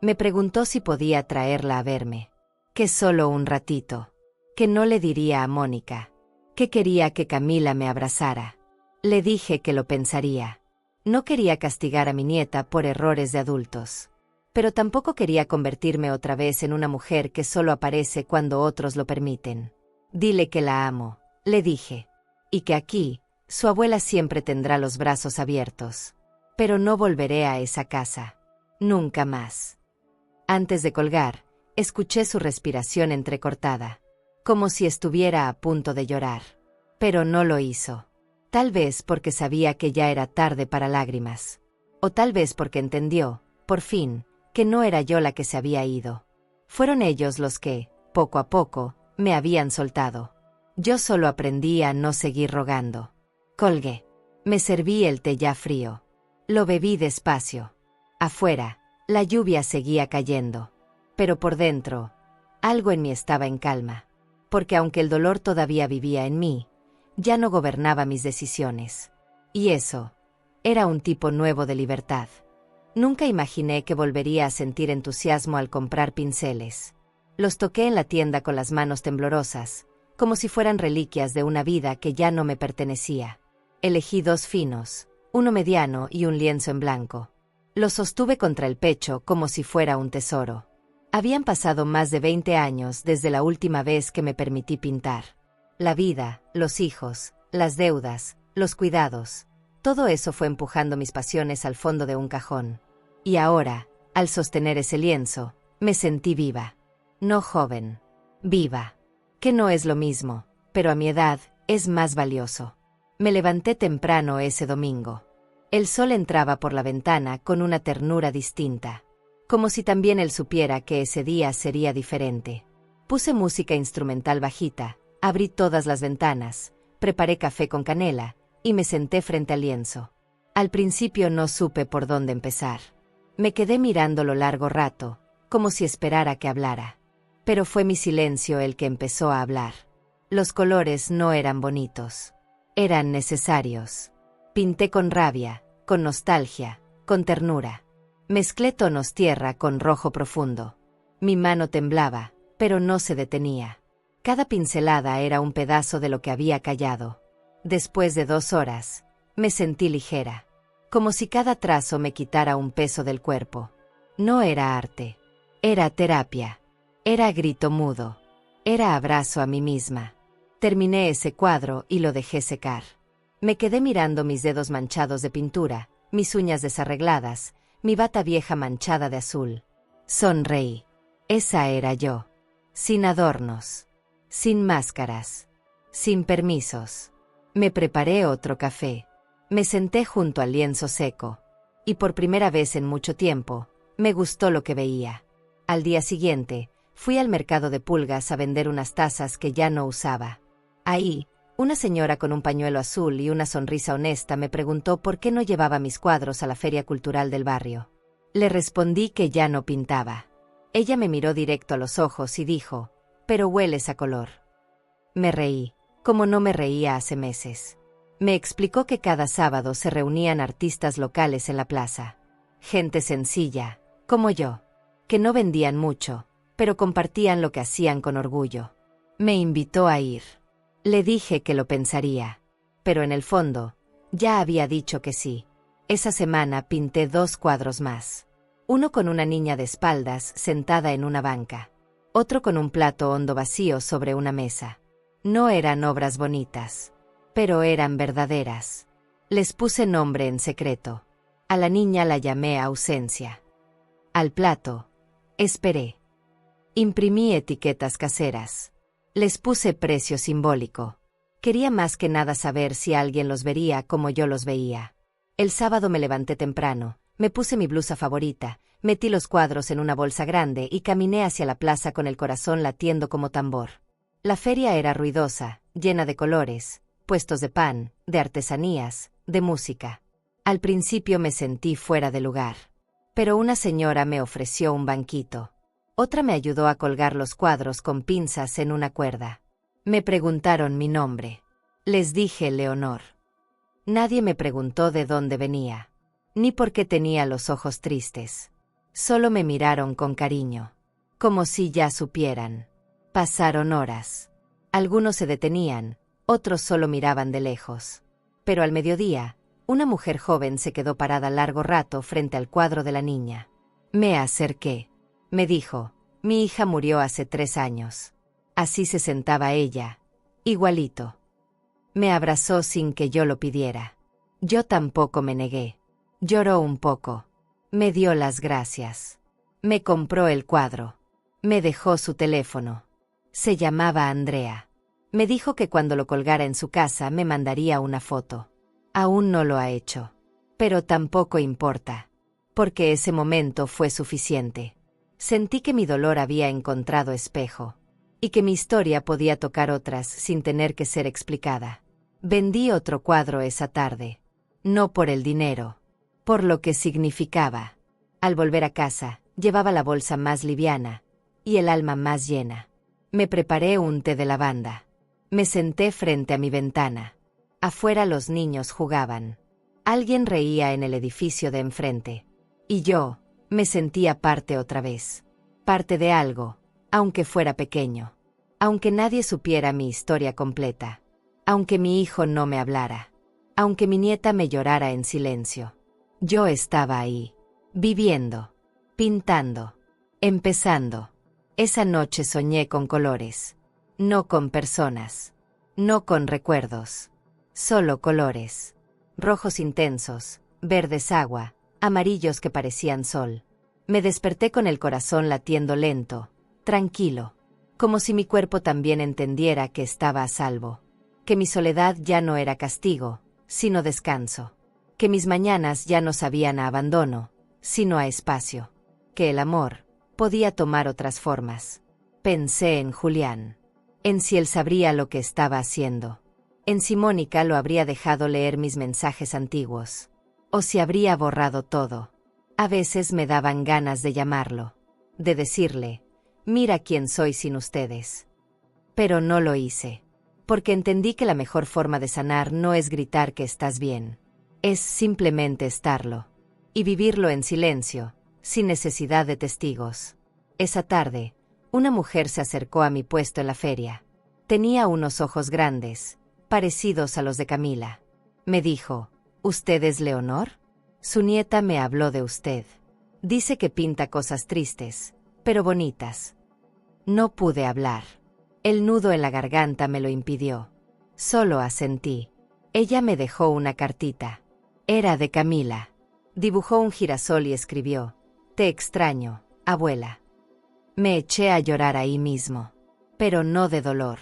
Me preguntó si podía traerla a verme. Que solo un ratito. Que no le diría a Mónica. Que quería que Camila me abrazara. Le dije que lo pensaría. No quería castigar a mi nieta por errores de adultos. Pero tampoco quería convertirme otra vez en una mujer que solo aparece cuando otros lo permiten. Dile que la amo, le dije. Y que aquí, su abuela siempre tendrá los brazos abiertos. Pero no volveré a esa casa. Nunca más. Antes de colgar, escuché su respiración entrecortada. Como si estuviera a punto de llorar. Pero no lo hizo. Tal vez porque sabía que ya era tarde para lágrimas. O tal vez porque entendió, por fin, que no era yo la que se había ido. Fueron ellos los que, poco a poco, me habían soltado. Yo solo aprendí a no seguir rogando. Colgué. Me serví el té ya frío. Lo bebí despacio. Afuera, la lluvia seguía cayendo. Pero por dentro, algo en mí estaba en calma. Porque aunque el dolor todavía vivía en mí, ya no gobernaba mis decisiones. Y eso, era un tipo nuevo de libertad. Nunca imaginé que volvería a sentir entusiasmo al comprar pinceles. Los toqué en la tienda con las manos temblorosas, como si fueran reliquias de una vida que ya no me pertenecía. Elegí 2 finos, uno mediano y un lienzo en blanco. Los sostuve contra el pecho como si fuera un tesoro. Habían pasado más de 20 años desde la última vez que me permití pintar. La vida, los hijos, las deudas, los cuidados, todo eso fue empujando mis pasiones al fondo de un cajón. Y ahora, al sostener ese lienzo, me sentí viva. No joven. Viva. Que no es lo mismo, pero a mi edad, es más valioso. Me levanté temprano ese domingo. El sol entraba por la ventana con una ternura distinta. Como si también él supiera que ese día sería diferente. Puse música instrumental bajita, abrí todas las ventanas, preparé café con canela, y me senté frente al lienzo. Al principio no supe por dónde empezar. Me quedé mirándolo largo rato, como si esperara que hablara. Pero fue mi silencio el que empezó a hablar. Los colores no eran bonitos. Eran necesarios. Pinté con rabia, con nostalgia, con ternura. Mezclé tonos tierra con rojo profundo. Mi mano temblaba, pero no se detenía. Cada pincelada era un pedazo de lo que había callado. Después de 2 horas, me sentí ligera. Como si cada trazo me quitara un peso del cuerpo. No era arte. Era terapia. Era grito mudo. Era abrazo a mí misma. Terminé ese cuadro y lo dejé secar. Me quedé mirando mis dedos manchados de pintura, mis uñas desarregladas, mi bata vieja manchada de azul. Sonreí. Esa era yo. Sin adornos. Sin máscaras. Sin permisos. Me preparé otro café. Me senté junto al lienzo seco. Y por primera vez en mucho tiempo, me gustó lo que veía. Al día siguiente, fui al mercado de pulgas a vender unas tazas que ya no usaba. Ahí, una señora con un pañuelo azul y una sonrisa honesta me preguntó por qué no llevaba mis cuadros a la feria cultural del barrio. Le respondí que ya no pintaba. Ella me miró directo a los ojos y dijo, «Pero hueles a color». Me reí, como no me reía hace meses. Me explicó que cada sábado se reunían artistas locales en la plaza. Gente sencilla, como yo, que no vendían mucho, pero compartían lo que hacían con orgullo. Me invitó a ir. Le dije que lo pensaría, pero en el fondo, ya había dicho que sí. Esa semana pinté 2 cuadros más. Uno con una niña de espaldas sentada en una banca. Otro con un plato hondo vacío sobre una mesa. No eran obras bonitas, pero eran verdaderas. Les puse nombre en secreto. A la niña la llamé Ausencia. Al plato, Esperé. Imprimí etiquetas caseras. Les puse precio simbólico. Quería más que nada saber si alguien los vería como yo los veía. El sábado me levanté temprano, me puse mi blusa favorita, metí los cuadros en una bolsa grande y caminé hacia la plaza con el corazón latiendo como tambor. La feria era ruidosa, llena de colores, puestos de pan, de artesanías, de música. Al principio me sentí fuera de lugar. Pero una señora me ofreció un banquito. Otra me ayudó a colgar los cuadros con pinzas en una cuerda. Me preguntaron mi nombre. Les dije Leonor. Nadie me preguntó de dónde venía, ni por qué tenía los ojos tristes. Solo me miraron con cariño, como si ya supieran. Pasaron horas. Algunos se detenían, otros solo miraban de lejos. Pero al mediodía, una mujer joven se quedó parada largo rato frente al cuadro de la niña. Me acerqué. Me dijo, mi hija murió hace 3 años. Así se sentaba ella, igualito. Me abrazó sin que yo lo pidiera. Yo tampoco me negué. Lloró un poco. Me dio las gracias. Me compró el cuadro. Me dejó su teléfono. Se llamaba Andrea. Me dijo que cuando lo colgara en su casa me mandaría una foto. Aún no lo ha hecho. Pero tampoco importa. Porque ese momento fue suficiente. Sentí que mi dolor había encontrado espejo. Y que mi historia podía tocar otras sin tener que ser explicada. Vendí otro cuadro esa tarde. No por el dinero. Por lo que significaba. Al volver a casa, llevaba la bolsa más liviana. Y el alma más llena. Me preparé un té de lavanda. Me senté frente a mi ventana. Afuera los niños jugaban. Alguien reía en el edificio de enfrente. Y yo, me sentía parte otra vez. Parte de algo, aunque fuera pequeño. Aunque nadie supiera mi historia completa. Aunque mi hijo no me hablara. Aunque mi nieta me llorara en silencio. Yo estaba ahí. Viviendo. Pintando. Empezando. Esa noche soñé con colores. No con personas. No con recuerdos. Solo colores. Rojos intensos, verdes agua, amarillos que parecían sol. Me desperté con el corazón latiendo lento, tranquilo, como si mi cuerpo también entendiera que estaba a salvo. Que mi soledad ya no era castigo, sino descanso. Que mis mañanas ya no sabían a abandono, sino a espacio. Que el amor podía tomar otras formas. Pensé en Julián. En si él sabría lo que estaba haciendo. En si Mónica lo habría dejado leer mis mensajes antiguos. O si habría borrado todo. A veces me daban ganas de llamarlo. De decirle, mira quién soy sin ustedes. Pero no lo hice. Porque entendí que la mejor forma de sanar no es gritar que estás bien. Es simplemente estarlo. Y vivirlo en silencio, sin necesidad de testigos. Esa tarde, una mujer se acercó a mi puesto en la feria. Tenía unos ojos grandes, parecidos a los de Camila. Me dijo, ¿usted es Leonor? Su nieta me habló de usted. Dice que pinta cosas tristes, pero bonitas. No pude hablar. El nudo en la garganta me lo impidió. Solo asentí. Ella me dejó una cartita. Era de Camila. Dibujó un girasol y escribió, «Te extraño, abuela». Me eché a llorar ahí mismo. Pero no de dolor.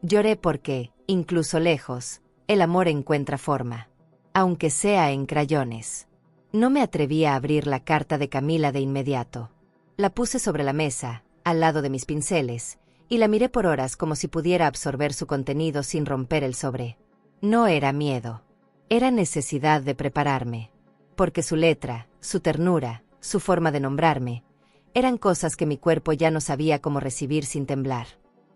Lloré porque, incluso lejos, el amor encuentra forma. Aunque sea en crayones. No me atreví a abrir la carta de Camila de inmediato. La puse sobre la mesa, al lado de mis pinceles, y la miré por horas como si pudiera absorber su contenido sin romper el sobre. No era miedo. Era necesidad de prepararme. Porque su letra, su ternura, su forma de nombrarme, eran cosas que mi cuerpo ya no sabía cómo recibir sin temblar.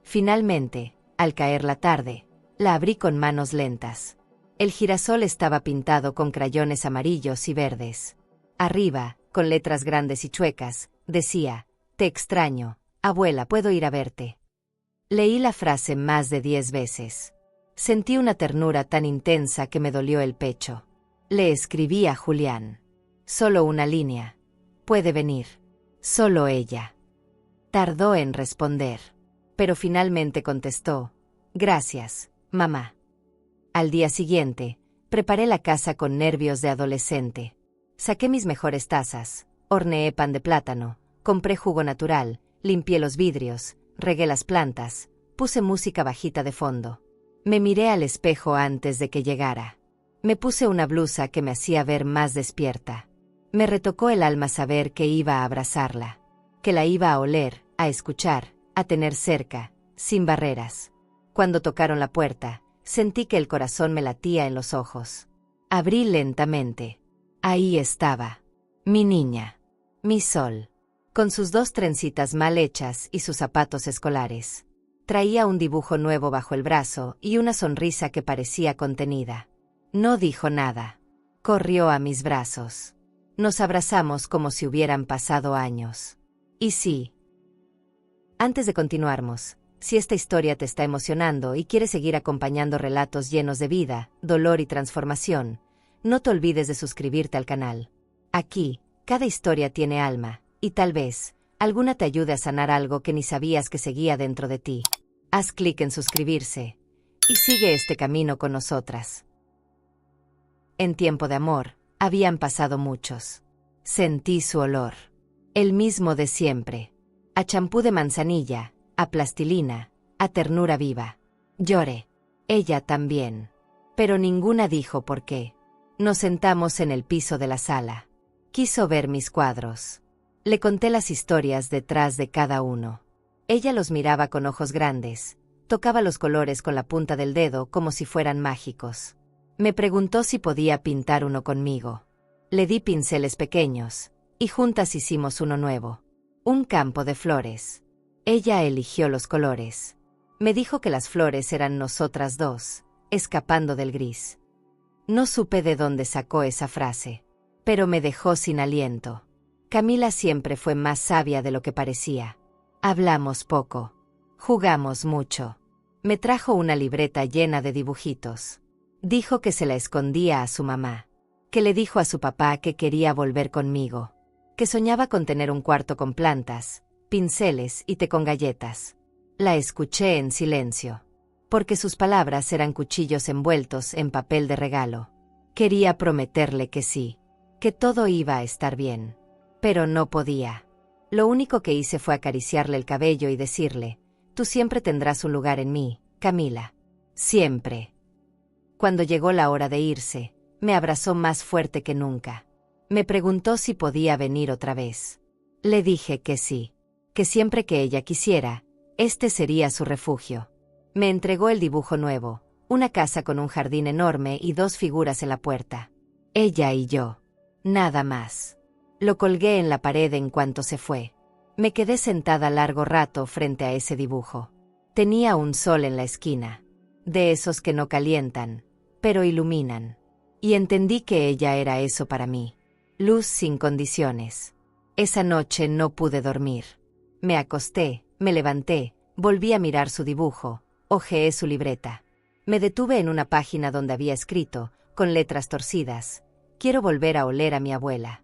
Finalmente, al caer la tarde, la abrí con manos lentas. El girasol estaba pintado con crayones amarillos y verdes. Arriba, con letras grandes y chuecas, decía, «Te extraño, abuela, ¿puedo ir a verte?». Leí la frase más de 10 veces. Sentí una ternura tan intensa que me dolió el pecho. Le escribí a Julián. Solo una línea. «Puede venir». Solo ella. Tardó en responder. Pero finalmente contestó, «Gracias, mamá». Al día siguiente, preparé la casa con nervios de adolescente. Saqué mis mejores tazas, horneé pan de plátano, compré jugo natural, limpié los vidrios, regué las plantas, puse música bajita de fondo. Me miré al espejo antes de que llegara. Me puse una blusa que me hacía ver más despierta. Me retocó el alma saber que iba a abrazarla, que la iba a oler, a escuchar, a tener cerca, sin barreras. Cuando tocaron la puerta, sentí que el corazón me latía en los ojos. Abrí lentamente. Ahí estaba. Mi niña. Mi sol. Con sus 2 trencitas mal hechas y sus zapatos escolares. Traía un dibujo nuevo bajo el brazo y una sonrisa que parecía contenida. No dijo nada. Corrió a mis brazos. Nos abrazamos como si hubieran pasado años. Y sí. Antes de continuarmos, si esta historia te está emocionando y quieres seguir acompañando relatos llenos de vida, dolor y transformación, no te olvides de suscribirte al canal. Aquí, cada historia tiene alma, y tal vez, alguna te ayude a sanar algo que ni sabías que seguía dentro de ti. Haz clic en suscribirse, y sigue este camino con nosotras. En tiempo de amor, habían pasado muchos. Sentí su olor. El mismo de siempre. A champú de manzanilla, a plastilina, a ternura viva. Lloré. Ella también. Pero ninguna dijo por qué. Nos sentamos en el piso de la sala. Quiso ver mis cuadros. Le conté las historias detrás de cada uno. Ella los miraba con ojos grandes. Tocaba los colores con la punta del dedo como si fueran mágicos. Me preguntó si podía pintar uno conmigo. Le di pinceles pequeños, y juntas hicimos uno nuevo. Un campo de flores. Ella eligió los colores. Me dijo que las flores eran nosotras dos, escapando del gris. No supe de dónde sacó esa frase, pero me dejó sin aliento. Camila siempre fue más sabia de lo que parecía. Hablamos poco. Jugamos mucho. Me trajo una libreta llena de dibujitos. Dijo que se la escondía a su mamá. Que le dijo a su papá que quería volver conmigo. Que soñaba con tener un cuarto con plantas, pinceles y té con galletas. La escuché en silencio. Porque sus palabras eran cuchillos envueltos en papel de regalo. Quería prometerle que sí. Que todo iba a estar bien. Pero no podía. Lo único que hice fue acariciarle el cabello y decirle, «Tú siempre tendrás un lugar en mí, Camila. Siempre». Cuando llegó la hora de irse, me abrazó más fuerte que nunca. Me preguntó si podía venir otra vez. Le dije que sí, que siempre que ella quisiera, este sería su refugio. Me entregó el dibujo nuevo, una casa con un jardín enorme y 2 figuras en la puerta. Ella y yo. Nada más. Lo colgué en la pared en cuanto se fue. Me quedé sentada largo rato frente a ese dibujo. Tenía un sol en la esquina. de esos que no calientan, pero iluminan. Y entendí que ella era eso para mí. Luz sin condiciones. Esa noche no pude dormir. Me acosté, me levanté, volví a mirar su dibujo, hojeé su libreta. Me detuve en una página donde había escrito, con letras torcidas: quiero volver a oler a mi abuela.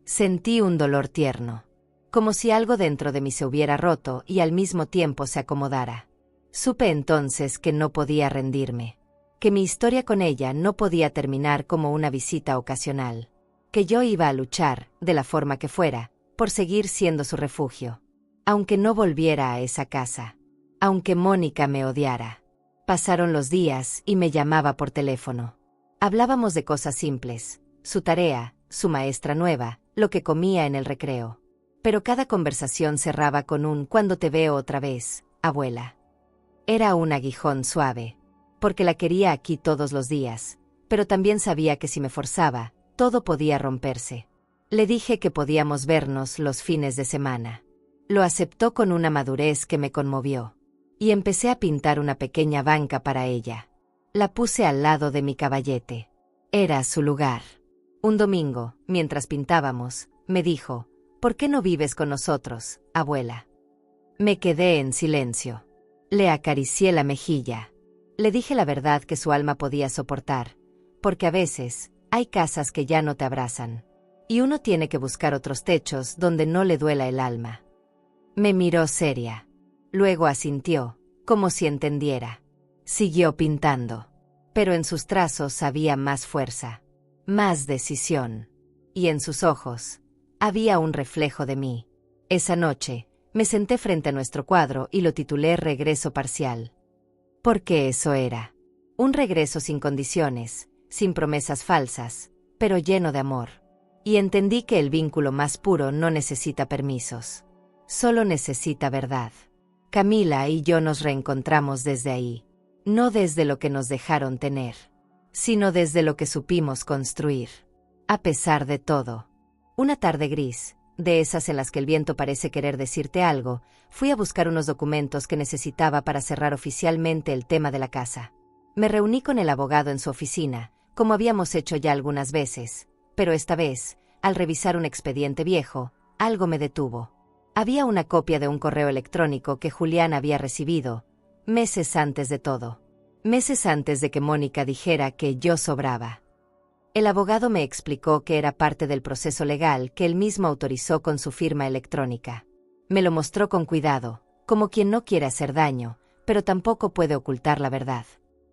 Sentí un dolor tierno, como si algo dentro de mí se hubiera roto y al mismo tiempo se acomodara. Supe entonces que no podía rendirme, que mi historia con ella no podía terminar como una visita ocasional, que yo iba a luchar, de la forma que fuera, por seguir siendo su refugio. Aunque no volviera a esa casa, aunque Mónica me odiara. Pasaron los días y me llamaba por teléfono. Hablábamos de cosas simples, su tarea, su maestra nueva, lo que comía en el recreo. Pero cada conversación cerraba con un «cuando te veo otra vez, abuela». Era un aguijón suave, porque la quería aquí todos los días, pero también sabía que si me forzaba, todo podía romperse. Le dije que podíamos vernos los fines de semana. Lo aceptó con una madurez que me conmovió. Y empecé a pintar una pequeña banca para ella. La puse al lado de mi caballete. Era su lugar. Un domingo, mientras pintábamos, me dijo: «¿Por qué no vives con nosotros, abuela?». Me quedé en silencio. Le acaricié la mejilla. Le dije la verdad que su alma podía soportar, porque a veces hay casas que ya no te abrazan, y uno tiene que buscar otros techos donde no le duela el alma. Me miró seria. Luego asintió, como si entendiera. Siguió pintando, pero en sus trazos había más fuerza, más decisión, y en sus ojos había un reflejo de mí. Esa noche, me senté frente a nuestro cuadro y lo titulé Regreso Parcial. Porque eso era. Un regreso sin condiciones, sin promesas falsas, pero lleno de amor. Y entendí que el vínculo más puro no necesita permisos. Solo necesita verdad. Camila y yo nos reencontramos desde ahí. No desde lo que nos dejaron tener, sino desde lo que supimos construir. A pesar de todo. Una tarde gris, de esas en las que el viento parece querer decirte algo, fui a buscar unos documentos que necesitaba para cerrar oficialmente el tema de la casa. Me reuní con el abogado en su oficina, como habíamos hecho ya algunas veces, pero esta vez, al revisar un expediente viejo, algo me detuvo. Había una copia de un correo electrónico que Julián había recibido, meses antes de todo. Meses antes de que Mónica dijera que yo sobraba. El abogado me explicó que era parte del proceso legal que él mismo autorizó con su firma electrónica. Me lo mostró con cuidado, como quien no quiere hacer daño, pero tampoco puede ocultar la verdad.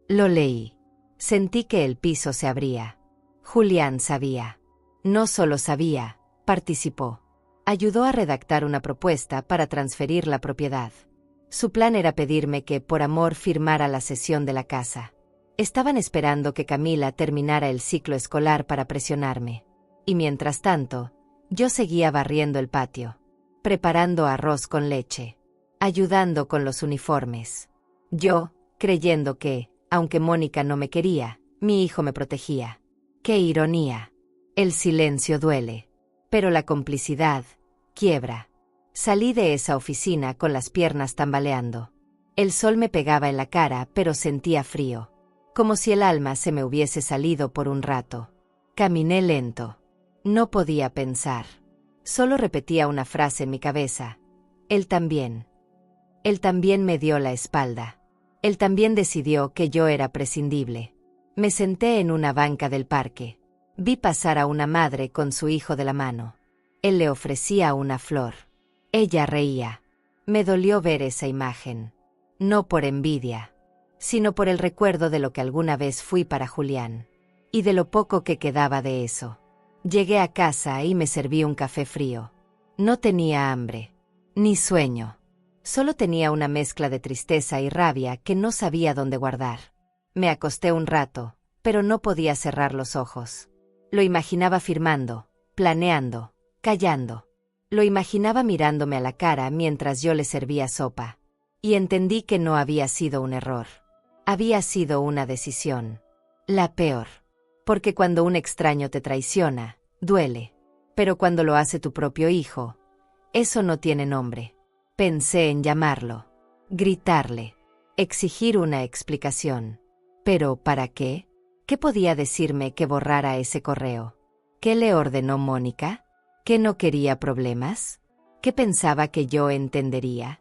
Lo leí. Sentí que el piso se abría. Julián sabía. No solo sabía, participó. Ayudó a redactar una propuesta para transferir la propiedad. Su plan era pedirme que, por amor, firmara la cesión de la casa. Estaban esperando que Camila terminara el ciclo escolar para presionarme. Y mientras tanto, yo seguía barriendo el patio, preparando arroz con leche, ayudando con los uniformes. Yo, creyendo que, aunque Mónica no me quería, mi hijo me protegía. ¡Qué ironía! El silencio duele, pero la complicidad quiebra. Salí de esa oficina con las piernas tambaleando. El sol me pegaba en la cara, pero sentía frío, como si el alma se me hubiese salido por un rato. Caminé lento. No podía pensar. Solo repetía una frase en mi cabeza. Él también. Él también me dio la espalda. Él también decidió que yo era prescindible. Me senté en una banca del parque. Vi pasar a una madre con su hijo de la mano. Él le ofrecía una flor. Ella reía. Me dolió ver esa imagen. No por envidia, sino por el recuerdo de lo que alguna vez fui para Julián. Y de lo poco que quedaba de eso. Llegué a casa y me serví un café frío. No tenía hambre, ni sueño. Solo tenía una mezcla de tristeza y rabia que no sabía dónde guardar. Me acosté un rato, pero no podía cerrar los ojos. Lo imaginaba firmando, planeando, callando. Lo imaginaba mirándome a la cara mientras yo le servía sopa. Y entendí que no había sido un error. Había sido una decisión. La peor. Porque cuando un extraño te traiciona, duele. Pero cuando lo hace tu propio hijo, eso no tiene nombre. Pensé en llamarlo, gritarle, exigir una explicación. ¿Pero para qué? ¿Qué podía decirme que borrara ese correo? ¿Qué le ordenó Mónica? ¿Que no quería problemas? ¿Qué pensaba que yo entendería?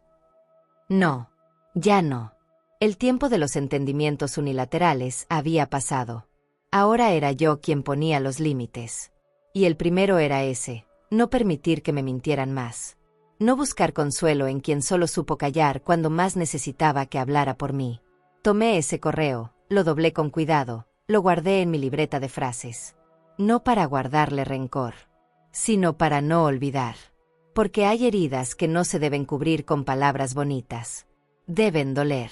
No, ya no. El tiempo de los entendimientos unilaterales había pasado. Ahora era yo quien ponía los límites. Y el primero era ese: no permitir que me mintieran más. No buscar consuelo en quien solo supo callar cuando más necesitaba que hablara por mí. Tomé ese correo, lo doblé con cuidado, lo guardé en mi libreta de frases. No para guardarle rencor, sino para no olvidar. Porque hay heridas que no se deben cubrir con palabras bonitas. Deben doler.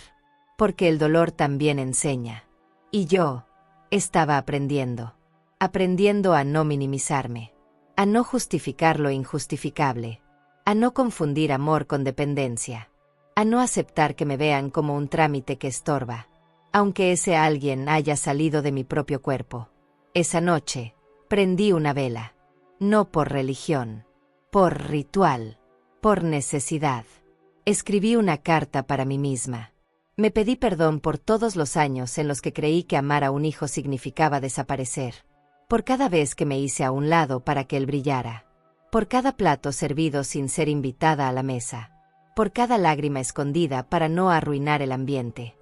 Porque el dolor también enseña. Y yo estaba aprendiendo. Aprendiendo a no minimizarme. A no justificar lo injustificable. A no confundir amor con dependencia. A no aceptar que me vean como un trámite que estorba. Aunque ese alguien haya salido de mi propio cuerpo. Esa noche, prendí una vela. No por religión. Por ritual. Por necesidad. Escribí una carta para mí misma. Me pedí perdón por todos los años en los que creí que amar a un hijo significaba desaparecer. Por cada vez que me hice a un lado para que él brillara. Por cada plato servido sin ser invitada a la mesa. Por cada lágrima escondida para no arruinar el ambiente.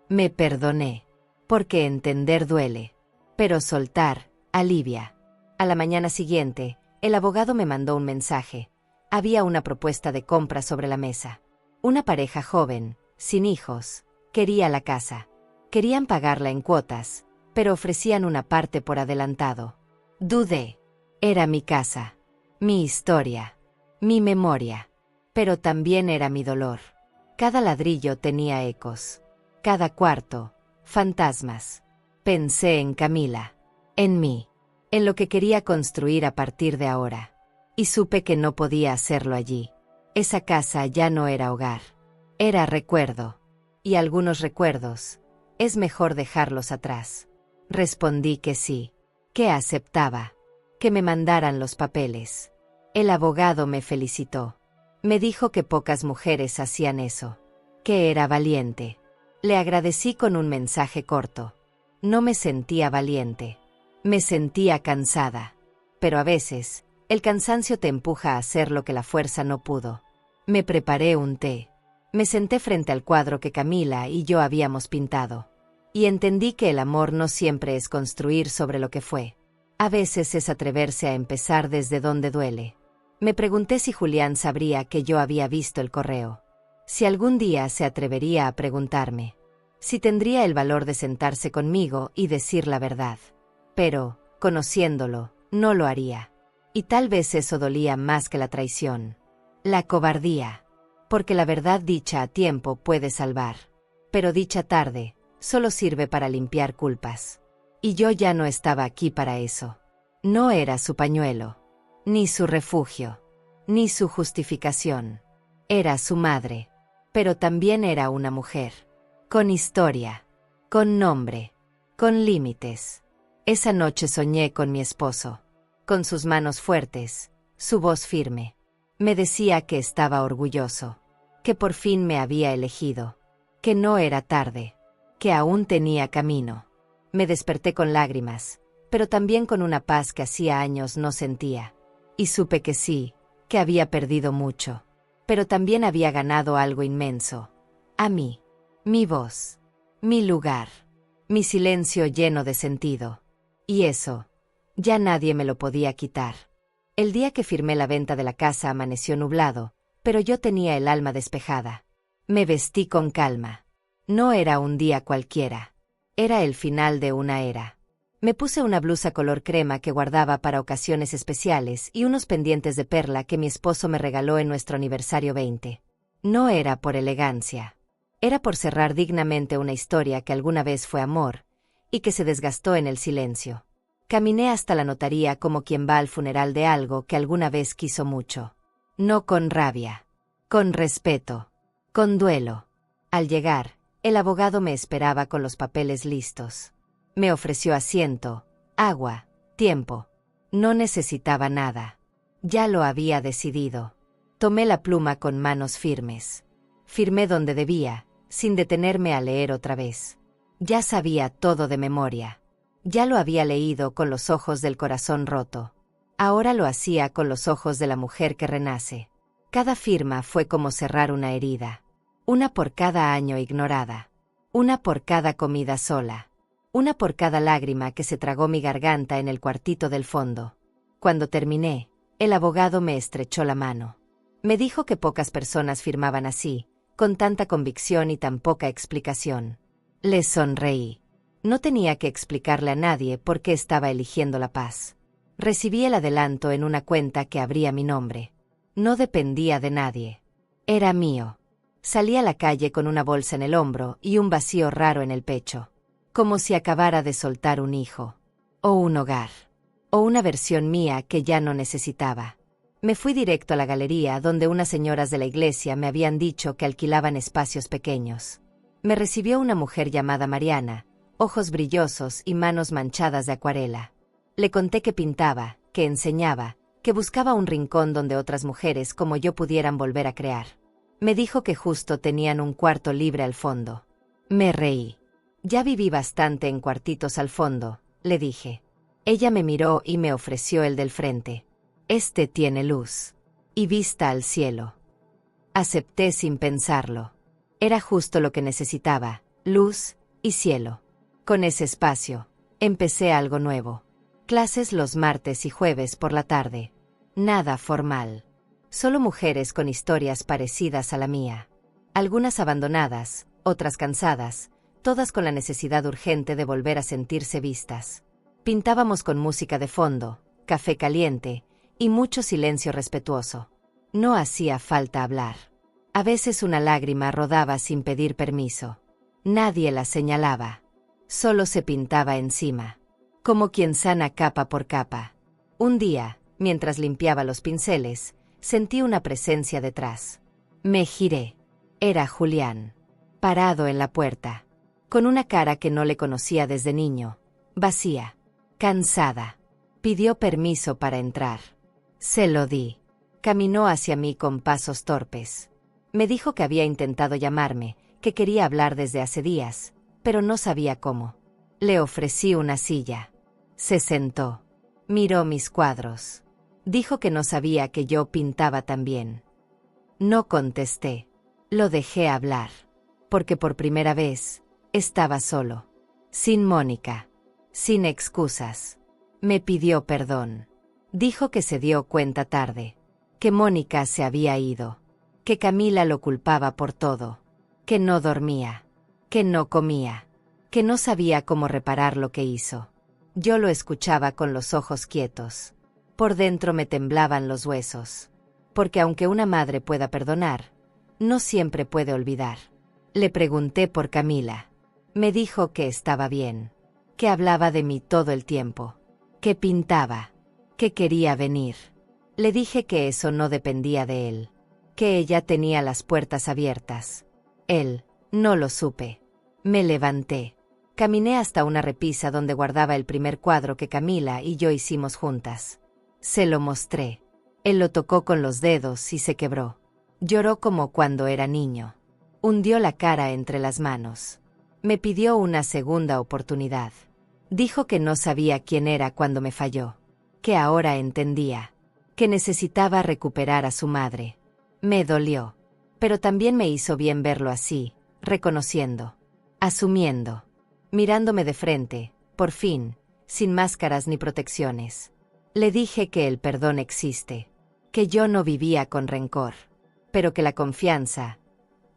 Me perdoné. Porque entender duele. Pero soltar alivia. A la mañana siguiente, el abogado me mandó un mensaje. Había una propuesta de compra sobre la mesa. Una pareja joven, sin hijos, quería la casa. Querían pagarla en cuotas, pero ofrecían una parte por adelantado. Dudé. Era mi casa, mi historia, mi memoria. Pero también era mi dolor. Cada ladrillo tenía ecos. Cada cuarto, fantasmas. Pensé en Camila, en mí, en lo que quería construir a partir de ahora. Y supe que no podía hacerlo allí. Esa casa ya no era hogar. Era recuerdo. Y algunos recuerdos, es mejor dejarlos atrás. Respondí que sí, que aceptaba, que me mandaran los papeles. El abogado me felicitó. Me dijo que pocas mujeres hacían eso, que era valiente. Le agradecí con un mensaje corto. No me sentía valiente. Me sentía cansada. Pero a veces, el cansancio te empuja a hacer lo que la fuerza no pudo. Me preparé un té. Me senté frente al cuadro que Camila y yo habíamos pintado. Y entendí que el amor no siempre es construir sobre lo que fue. A veces es atreverse a empezar desde donde duele. Me pregunté si Julián sabría que yo había visto el correo. Si algún día se atrevería a preguntarme. Si tendría el valor de sentarse conmigo y decir la verdad. Pero, conociéndolo, no lo haría. Y tal vez eso dolía más que la traición. La cobardía. Porque la verdad dicha a tiempo puede salvar. Pero dicha tarde, solo sirve para limpiar culpas. Y yo ya no estaba aquí para eso. No era su pañuelo. Ni su refugio. Ni su justificación. Era su madre. Pero también era una mujer. Con historia. Con nombre. Con límites. Esa noche soñé con mi esposo. Con sus manos fuertes, su voz firme. Me decía que estaba orgulloso. Que por fin me había elegido. Que no era tarde. Que aún tenía camino. Me desperté con lágrimas, pero también con una paz que hacía años no sentía. Y supe que sí, que había perdido mucho. Pero también había ganado algo inmenso. A mí. Mi voz. Mi lugar. Mi silencio lleno de sentido. Y eso, ya nadie me lo podía quitar. El día que firmé la venta de la casa amaneció nublado, pero yo tenía el alma despejada. Me vestí con calma. No era un día cualquiera. Era el final de una era. Me puse una blusa color crema que guardaba para ocasiones especiales y unos pendientes de perla que mi esposo me regaló en nuestro aniversario 20. No era por elegancia. Era por cerrar dignamente una historia que alguna vez fue amor, y que se desgastó en el silencio. Caminé hasta la notaría como quien va al funeral de algo que alguna vez quiso mucho. No con rabia. Con respeto. Con duelo. Al llegar, el abogado me esperaba con los papeles listos. Me ofreció asiento, agua, tiempo. No necesitaba nada. Ya lo había decidido. Tomé la pluma con manos firmes. Firmé donde debía, sin detenerme a leer otra vez. Ya sabía todo de memoria. Ya lo había leído con los ojos del corazón roto. Ahora lo hacía con los ojos de la mujer que renace. Cada firma fue como cerrar una herida. Una por cada año ignorada. Una por cada comida sola. Una por cada lágrima que se tragó mi garganta en el cuartito del fondo. Cuando terminé, el abogado me estrechó la mano. Me dijo que pocas personas firmaban así, con tanta convicción y tan poca explicación. Le sonreí. No tenía que explicarle a nadie por qué estaba eligiendo la paz. Recibí el adelanto en una cuenta que abría mi nombre. No dependía de nadie. Era mío. Salí a la calle con una bolsa en el hombro y un vacío raro en el pecho. Como si acabara de soltar un hijo. O un hogar. O una versión mía que ya no necesitaba. Me fui directo a la galería donde unas señoras de la iglesia me habían dicho que alquilaban espacios pequeños. Me recibió una mujer llamada Mariana, ojos brillosos y manos manchadas de acuarela. Le conté que pintaba, que enseñaba, que buscaba un rincón donde otras mujeres como yo pudieran volver a crear. Me dijo que justo tenían un cuarto libre al fondo. Me reí. Ya viví bastante en cuartitos al fondo, le dije. Ella me miró y me ofreció el del frente. Este tiene luz. Y vista al cielo. Acepté sin pensarlo. Era justo lo que necesitaba, luz y cielo. Con ese espacio, empecé algo nuevo. Clases los martes y jueves por la tarde. Nada formal. Solo mujeres con historias parecidas a la mía. Algunas abandonadas, otras cansadas, todas con la necesidad urgente de volver a sentirse vistas. Pintábamos con música de fondo, café caliente y mucho silencio respetuoso. No hacía falta hablar. A veces una lágrima rodaba sin pedir permiso. Nadie la señalaba. Solo se pintaba encima. Como quien sana capa por capa. Un día, mientras limpiaba los pinceles, sentí una presencia detrás. Me giré. Era Julián. Parado en la puerta. Con una cara que no le conocía desde niño. Vacía. Cansada. Pidió permiso para entrar. Se lo di. Caminó hacia mí con pasos torpes. Me dijo que había intentado llamarme, que quería hablar desde hace días, pero no sabía cómo. Le ofrecí una silla. Se sentó. Miró mis cuadros. Dijo que no sabía que yo pintaba también. No contesté. Lo dejé hablar. Porque por primera vez, estaba solo. Sin Mónica. Sin excusas. Me pidió perdón. Dijo que se dio cuenta tarde. Que Mónica se había ido. Que Camila lo culpaba por todo. Que no dormía. Que no comía. Que no sabía cómo reparar lo que hizo. Yo lo escuchaba con los ojos quietos. Por dentro me temblaban los huesos. Porque aunque una madre pueda perdonar, no siempre puede olvidar. Le pregunté por Camila. Me dijo que estaba bien. Que hablaba de mí todo el tiempo. Que pintaba. Que quería venir. Le dije que eso no dependía de él. Que ella tenía las puertas abiertas. Él, no lo supe. Me levanté. Caminé hasta una repisa donde guardaba el primer cuadro que Camila y yo hicimos juntas. Se lo mostré. Él lo tocó con los dedos y se quebró. Lloró como cuando era niño. Hundió la cara entre las manos. Me pidió una segunda oportunidad. Dijo que no sabía quién era cuando me falló. Que ahora entendía. Que necesitaba recuperar a su madre. Me dolió. Pero también me hizo bien verlo así, reconociendo. Asumiendo. Mirándome de frente, por fin, sin máscaras ni protecciones. Le dije que el perdón existe. Que yo no vivía con rencor. Pero que la confianza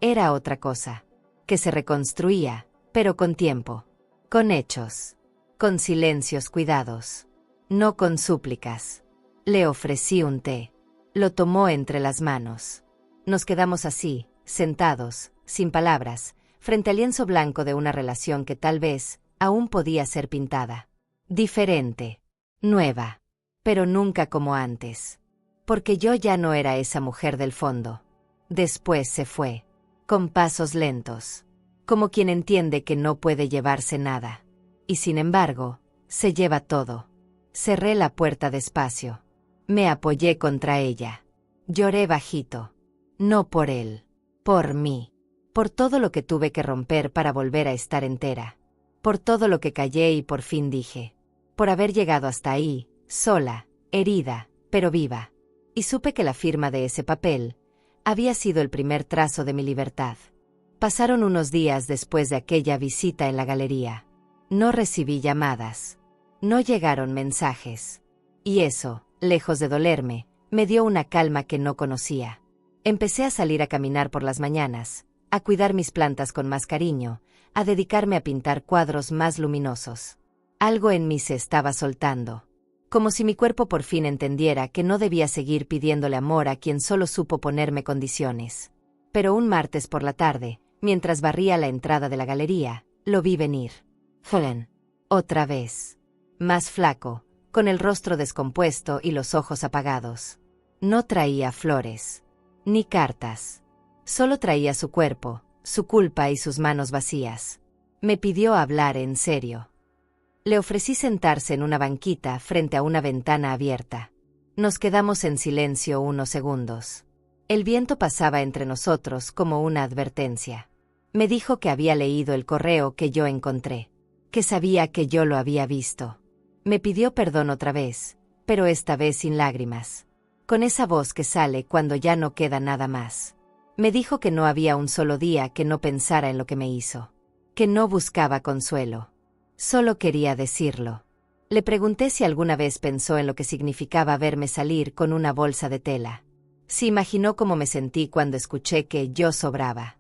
era otra cosa. Que se reconstruía, pero con tiempo. Con hechos. Con silencios cuidados. No con súplicas. Le ofrecí un té. Lo tomó entre las manos. Nos quedamos así, sentados, sin palabras, frente al lienzo blanco de una relación que tal vez aún podía ser pintada. Diferente. Nueva. Pero nunca como antes. Porque yo ya no era esa mujer del fondo. Después se fue. Con pasos lentos. Como quien entiende que no puede llevarse nada. Y sin embargo, se lleva todo. Cerré la puerta despacio. Me apoyé contra ella. Lloré bajito. No por él. Por mí. por todo lo que tuve que romper para volver a estar entera, por todo lo que callé y por fin dije, por haber llegado hasta ahí, sola, herida, pero viva. Y supe que la firma de ese papel había sido el primer trazo de mi libertad. Pasaron unos días después de aquella visita en la galería. No recibí llamadas. No llegaron mensajes. Y eso, lejos de dolerme, me dio una calma que no conocía. Empecé a salir a caminar por las mañanas, a cuidar mis plantas con más cariño, a dedicarme a pintar cuadros más luminosos. Algo en mí se estaba soltando. Como si mi cuerpo por fin entendiera que no debía seguir pidiéndole amor a quien solo supo ponerme condiciones. Pero un martes por la tarde, mientras barría la entrada de la galería, lo vi venir. Helen. Otra vez. Más flaco, con el rostro descompuesto y los ojos apagados. No traía flores. Ni cartas. Solo traía su cuerpo, su culpa y sus manos vacías. Me pidió hablar en serio. Le ofrecí sentarse en una banquita frente a una ventana abierta. Nos quedamos en silencio unos segundos. El viento pasaba entre nosotros como una advertencia. Me dijo que había leído el correo que yo encontré, que sabía que yo lo había visto. Me pidió perdón otra vez, pero esta vez sin lágrimas. Con esa voz que sale cuando ya no queda nada más. Me dijo que no había un solo día que no pensara en lo que me hizo. Que no buscaba consuelo. Solo quería decirlo. Le pregunté si alguna vez pensó en lo que significaba verme salir con una bolsa de tela. Si imaginó cómo me sentí cuando escuché que yo sobraba.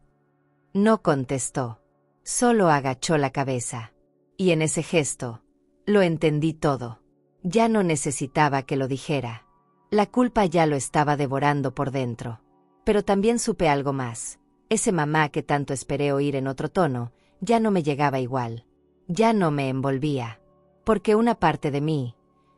No contestó. Solo agachó la cabeza. Y en ese gesto, lo entendí todo. Ya no necesitaba que lo dijera. La culpa ya lo estaba devorando por dentro. Pero también supe algo más. Ese mamá que tanto esperé oír en otro tono, ya no me llegaba igual. Ya no me envolvía. Porque una parte de mí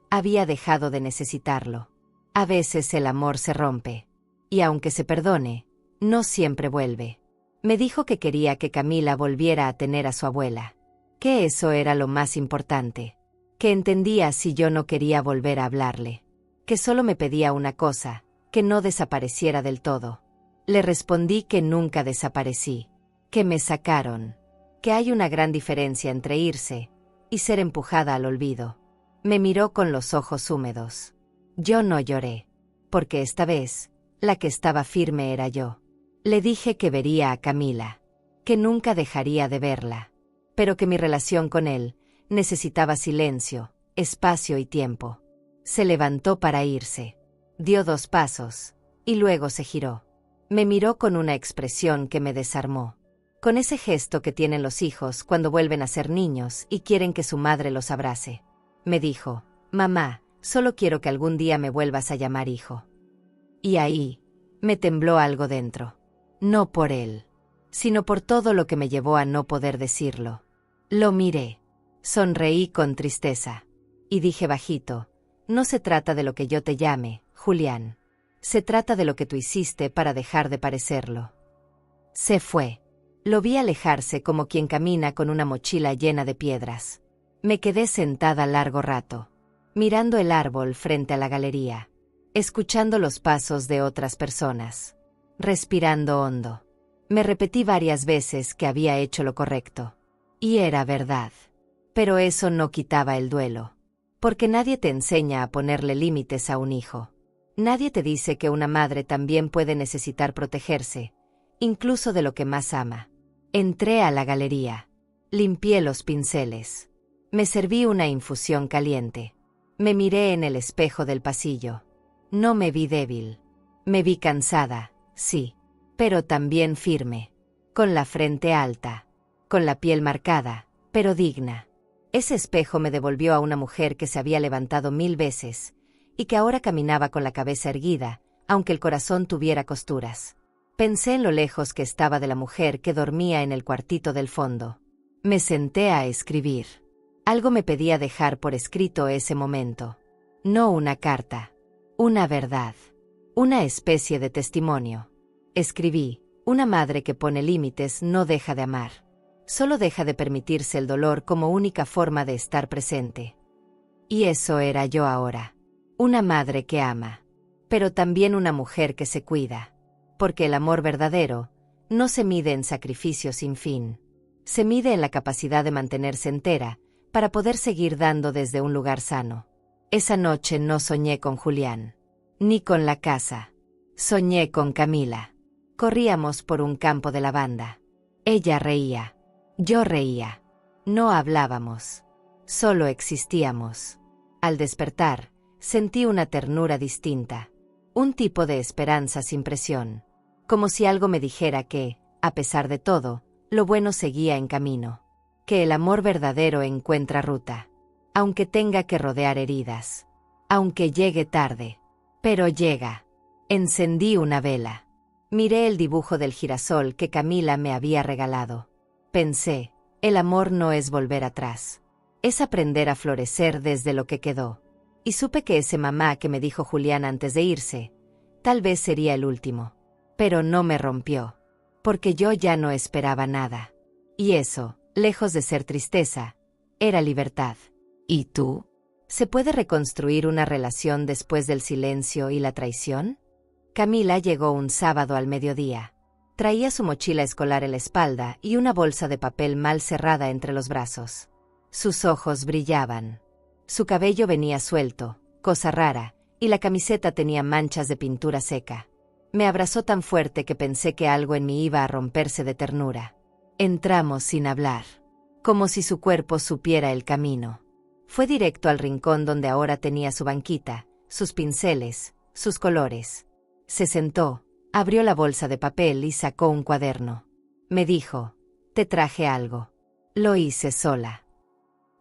había dejado de necesitarlo. A veces el amor se rompe. Y aunque se perdone, no siempre vuelve. Me dijo que quería que Camila volviera a tener a su abuela. Que eso era lo más importante. Que entendía si yo no quería volver a hablarle. Que solo me pedía una cosa, que no desapareciera del todo. Le respondí que nunca desaparecí. Que me sacaron. Que hay una gran diferencia entre irse y ser empujada al olvido. Me miró con los ojos húmedos. Yo no lloré, porque esta vez, la que estaba firme era yo. Le dije que vería a Camila, que nunca dejaría de verla, pero que mi relación con él necesitaba silencio, espacio y tiempo. Se levantó para irse. Dio 2 pasos, y luego se giró. Me miró con una expresión que me desarmó. Con ese gesto que tienen los hijos cuando vuelven a ser niños y quieren que su madre los abrace. Me dijo, mamá, solo quiero que algún día me vuelvas a llamar hijo. Y ahí, me tembló algo dentro. No por él, sino por todo lo que me llevó a no poder decirlo. Lo miré. Sonreí con tristeza. Y dije bajito, no se trata de lo que yo te llame, Julián. Se trata de lo que tú hiciste para dejar de parecerlo. Se fue. Lo vi alejarse como quien camina con una mochila llena de piedras. Me quedé sentada largo rato, mirando el árbol frente a la galería, escuchando los pasos de otras personas, respirando hondo. Me repetí varias veces que había hecho lo correcto. Y era verdad. Pero eso no quitaba el duelo. Porque nadie te enseña a ponerle límites a un hijo. Nadie te dice que una madre también puede necesitar protegerse, incluso de lo que más ama. Entré a la galería. Limpié los pinceles. Me serví una infusión caliente. Me miré en el espejo del pasillo. No me vi débil. Me vi cansada, sí, pero también firme. Con la frente alta. Con la piel marcada, pero digna. Ese espejo me devolvió a una mujer que se había levantado 1000 veces, y que ahora caminaba con la cabeza erguida, aunque el corazón tuviera costuras. Pensé en lo lejos que estaba de la mujer que dormía en el cuartito del fondo. Me senté a escribir. Algo me pedía dejar por escrito ese momento. No una carta. Una verdad. Una especie de testimonio. Escribí, una madre que pone límites no deja de amar. Solo deja de permitirse el dolor como única forma de estar presente. Y eso era yo ahora. Una madre que ama. Pero también una mujer que se cuida. Porque el amor verdadero no se mide en sacrificio sin fin. Se mide en la capacidad de mantenerse entera, para poder seguir dando desde un lugar sano. Esa noche no soñé con Julián, ni con la casa. Soñé con Camila. Corríamos por un campo de lavanda. Ella reía. Yo reía. No hablábamos. Solo existíamos. Al despertar, sentí una ternura distinta. Un tipo de esperanza sin presión. Como si algo me dijera que, a pesar de todo, lo bueno seguía en camino. Que el amor verdadero encuentra ruta. Aunque tenga que rodear heridas. Aunque llegue tarde. Pero llega. Encendí una vela. Miré el dibujo del girasol que Camila me había regalado. Pensé, el amor no es volver atrás. Es aprender a florecer desde lo que quedó. Y supe que ese mamá que me dijo Julián antes de irse, tal vez sería el último. Pero no me rompió. Porque yo ya no esperaba nada. Y eso, lejos de ser tristeza, era libertad. ¿Y tú? ¿Se puede reconstruir una relación después del silencio y la traición? Camila llegó un sábado al mediodía. Traía su mochila escolar en la espalda y una bolsa de papel mal cerrada entre los brazos. Sus ojos brillaban. Su cabello venía suelto, cosa rara, y la camiseta tenía manchas de pintura seca. Me abrazó tan fuerte que pensé que algo en mí iba a romperse de ternura. Entramos sin hablar, como si su cuerpo supiera el camino. Fue directo al rincón donde ahora tenía su banquita, sus pinceles, sus colores. Se sentó, abrió la bolsa de papel y sacó un cuaderno. Me dijo, te traje algo. Lo hice sola.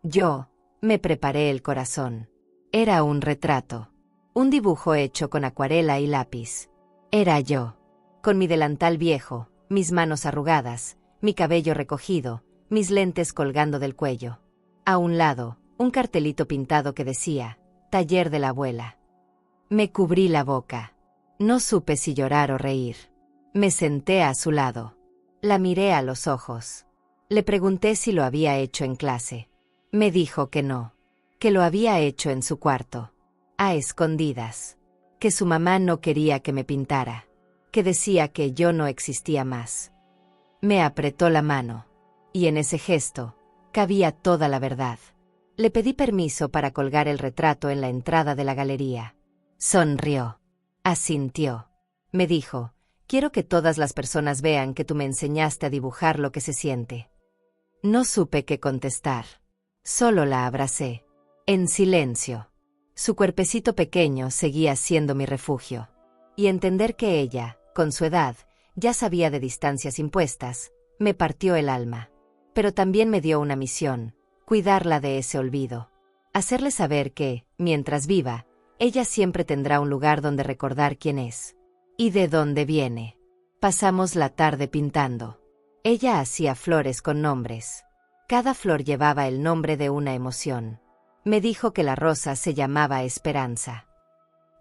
Yo me preparé el corazón. Era un retrato. Un dibujo hecho con acuarela y lápiz. Era yo. Con mi delantal viejo, mis manos arrugadas, mi cabello recogido, mis lentes colgando del cuello. A un lado, un cartelito pintado que decía, taller de la abuela. Me cubrí la boca. No supe si llorar o reír. Me senté a su lado. La miré a los ojos. Le pregunté si lo había hecho en clase. Me dijo que no. Que lo había hecho en su cuarto. A escondidas. Que su mamá no quería que me pintara. Que decía que yo no existía más. Me apretó la mano. Y en ese gesto, cabía toda la verdad. Le pedí permiso para colgar el retrato en la entrada de la galería. Sonrió. Asintió. Me dijo, quiero que todas las personas vean que tú me enseñaste a dibujar lo que se siente. No supe qué contestar. Solo la abracé. En silencio. Su cuerpecito pequeño seguía siendo mi refugio. Y entender que ella, con su edad, ya sabía de distancias impuestas, me partió el alma. Pero también me dio una misión, cuidarla de ese olvido. Hacerle saber que, mientras viva, ella siempre tendrá un lugar donde recordar quién es. Y de dónde viene. Pasamos la tarde pintando. Ella hacía flores con nombres. Cada flor llevaba el nombre de una emoción. Me dijo que la rosa se llamaba esperanza.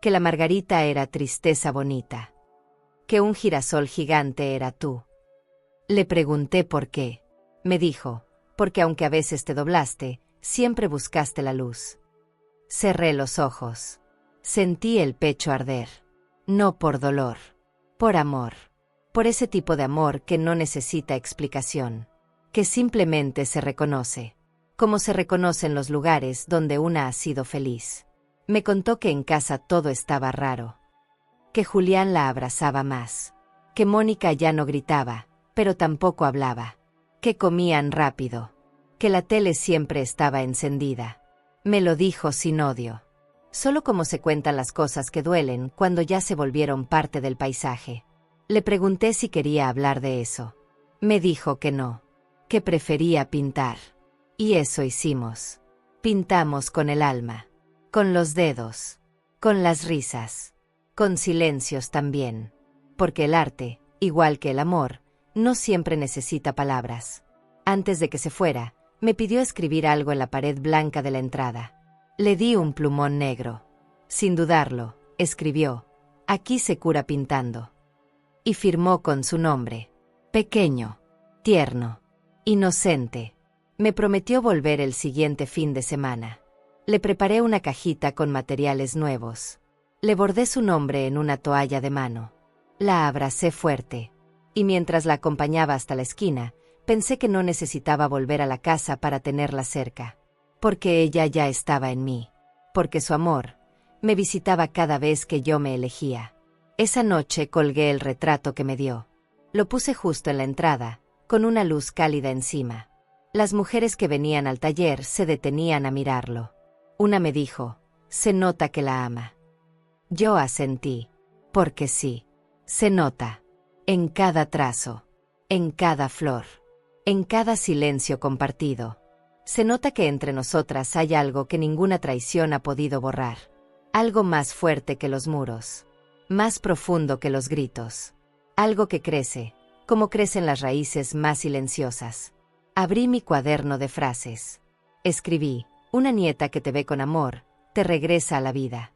Que la margarita era tristeza bonita. Que un girasol gigante era tú. Le pregunté por qué. Me dijo, porque aunque a veces te doblaste, siempre buscaste la luz. Cerré los ojos. Sentí el pecho arder. No por dolor. Por amor. Por ese tipo de amor que no necesita explicación. Que simplemente se reconoce. Como se reconocen los lugares donde una ha sido feliz. Me contó que en casa todo estaba raro. Que Julián la abrazaba más. Que Mónica ya no gritaba, pero tampoco hablaba. Que comían rápido. Que la tele siempre estaba encendida. Me lo dijo sin odio. Solo como se cuentan las cosas que duelen cuando ya se volvieron parte del paisaje. Le pregunté si quería hablar de eso. Me dijo que no. Que prefería pintar. Y eso hicimos. Pintamos con el alma. Con los dedos. Con las risas. Con silencios también. Porque el arte, igual que el amor, no siempre necesita palabras. Antes de que se fuera, me pidió escribir algo en la pared blanca de la entrada. Le di un plumón negro. Sin dudarlo, escribió, aquí se cura pintando. Y firmó con su nombre. Pequeño. Tierno. Inocente. Me prometió volver el siguiente fin de semana. Le preparé una cajita con materiales nuevos. Le bordé su nombre en una toalla de mano. La abracé fuerte. Y mientras la acompañaba hasta la esquina, pensé que no necesitaba volver a la casa para tenerla cerca. Porque ella ya estaba en mí. Porque su amor me visitaba cada vez que yo me elegía. Esa noche colgué el retrato que me dio. Lo puse justo en la entrada, con una luz cálida encima. Las mujeres que venían al taller se detenían a mirarlo. Una me dijo: «Se nota que la ama». Yo asentí. Porque sí. Se nota. En cada trazo. En cada flor. En cada silencio compartido. Se nota que entre nosotras hay algo que ninguna traición ha podido borrar. Algo más fuerte que los muros. Más profundo que los gritos. Algo que crece, como crecen las raíces más silenciosas. Abrí mi cuaderno de frases. Escribí: «Una nieta que te ve con amor, te regresa a la vida».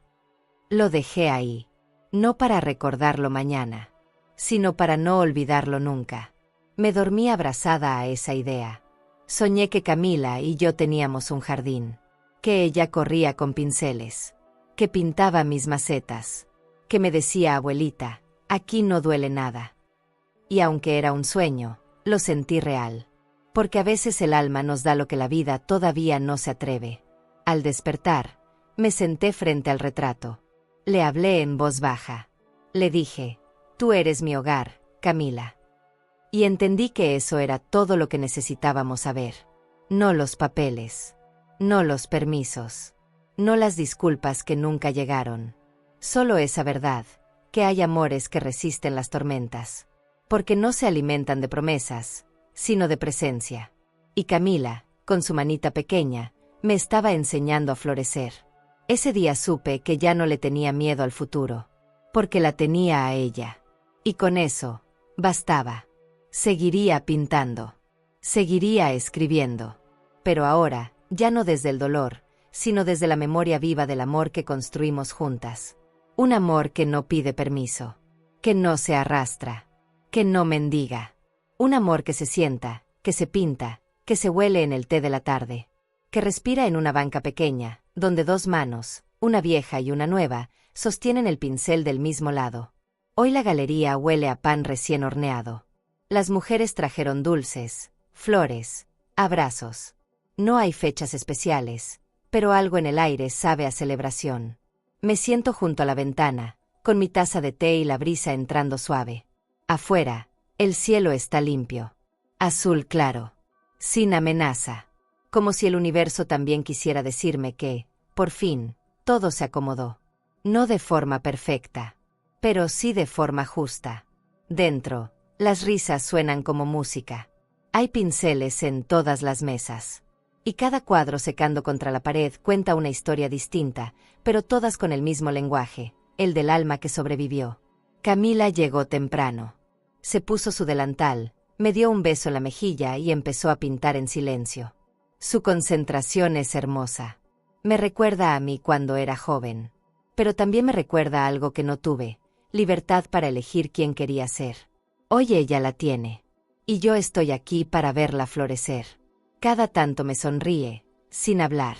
Lo dejé ahí. No para recordarlo mañana, sino para no olvidarlo nunca. Me dormí abrazada a esa idea. Soñé que Camila y yo teníamos un jardín. Que ella corría con pinceles. Que pintaba mis macetas. Que me decía: «Abuelita, aquí no duele nada». Y aunque era un sueño, lo sentí real. Porque a veces el alma nos da lo que la vida todavía no se atreve. Al despertar, me senté frente al retrato. Le hablé en voz baja. Le dije: «Tú eres mi hogar, Camila». Y entendí que eso era todo lo que necesitábamos saber. No los papeles. No los permisos. No las disculpas que nunca llegaron. Solo esa verdad, que hay amores que resisten las tormentas. Porque no se alimentan de promesas, sino de presencia. Y Camila, con su manita pequeña, me estaba enseñando a florecer. Ese día supe que ya no le tenía miedo al futuro. Porque la tenía a ella. Y con eso, bastaba. Seguiría pintando. Seguiría escribiendo. Pero ahora, ya no desde el dolor, sino desde la memoria viva del amor que construimos juntas. Un amor que no pide permiso. Que no se arrastra. Que no mendiga. Un amor que se sienta, que se pinta, que se huele en el té de la tarde. Que respira en una banca pequeña, donde dos manos, una vieja y una nueva, sostienen el pincel del mismo lado. Hoy la galería huele a pan recién horneado. Las mujeres trajeron dulces, flores, abrazos. No hay fechas especiales, pero algo en el aire sabe a celebración. Me siento junto a la ventana, con mi taza de té y la brisa entrando suave. Afuera, el cielo está limpio. Azul claro. Sin amenaza. Como si el universo también quisiera decirme que, por fin, todo se acomodó. No de forma perfecta, pero sí de forma justa. Dentro, las risas suenan como música. Hay pinceles en todas las mesas. Y cada cuadro secando contra la pared cuenta una historia distinta, pero todas con el mismo lenguaje, el del alma que sobrevivió. Camila llegó temprano. Se puso su delantal, me dio un beso en la mejilla y empezó a pintar en silencio. Su concentración es hermosa. Me recuerda a mí cuando era joven. Pero también me recuerda a algo que no tuve, libertad para elegir quién quería ser. Hoy ella la tiene. Y yo estoy aquí para verla florecer. Cada tanto me sonríe, sin hablar.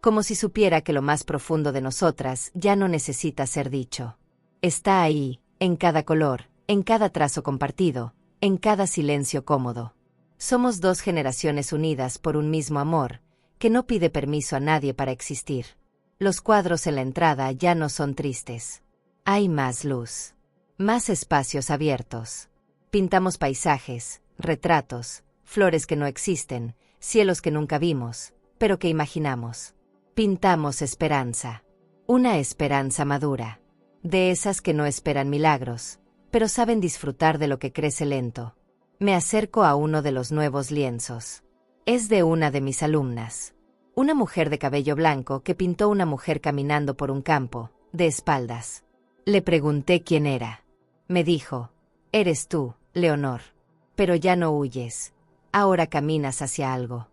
Como si supiera que lo más profundo de nosotras ya no necesita ser dicho. Está ahí, en cada color, en cada trazo compartido, en cada silencio cómodo. Somos dos generaciones unidas por un mismo amor, que no pide permiso a nadie para existir. Los cuadros en la entrada ya no son tristes. Hay más luz. Más espacios abiertos. Pintamos paisajes, retratos, flores que no existen, cielos que nunca vimos, pero que imaginamos. Pintamos esperanza. Una esperanza madura. De esas que no esperan milagros, pero saben disfrutar de lo que crece lento. Me acerco a uno de los nuevos lienzos. Es de una de mis alumnas. Una mujer de cabello blanco que pintó una mujer caminando por un campo, de espaldas. Le pregunté quién era. Me dijo: «Eres tú, Leonor. Pero ya no huyes. Ahora caminas hacia algo».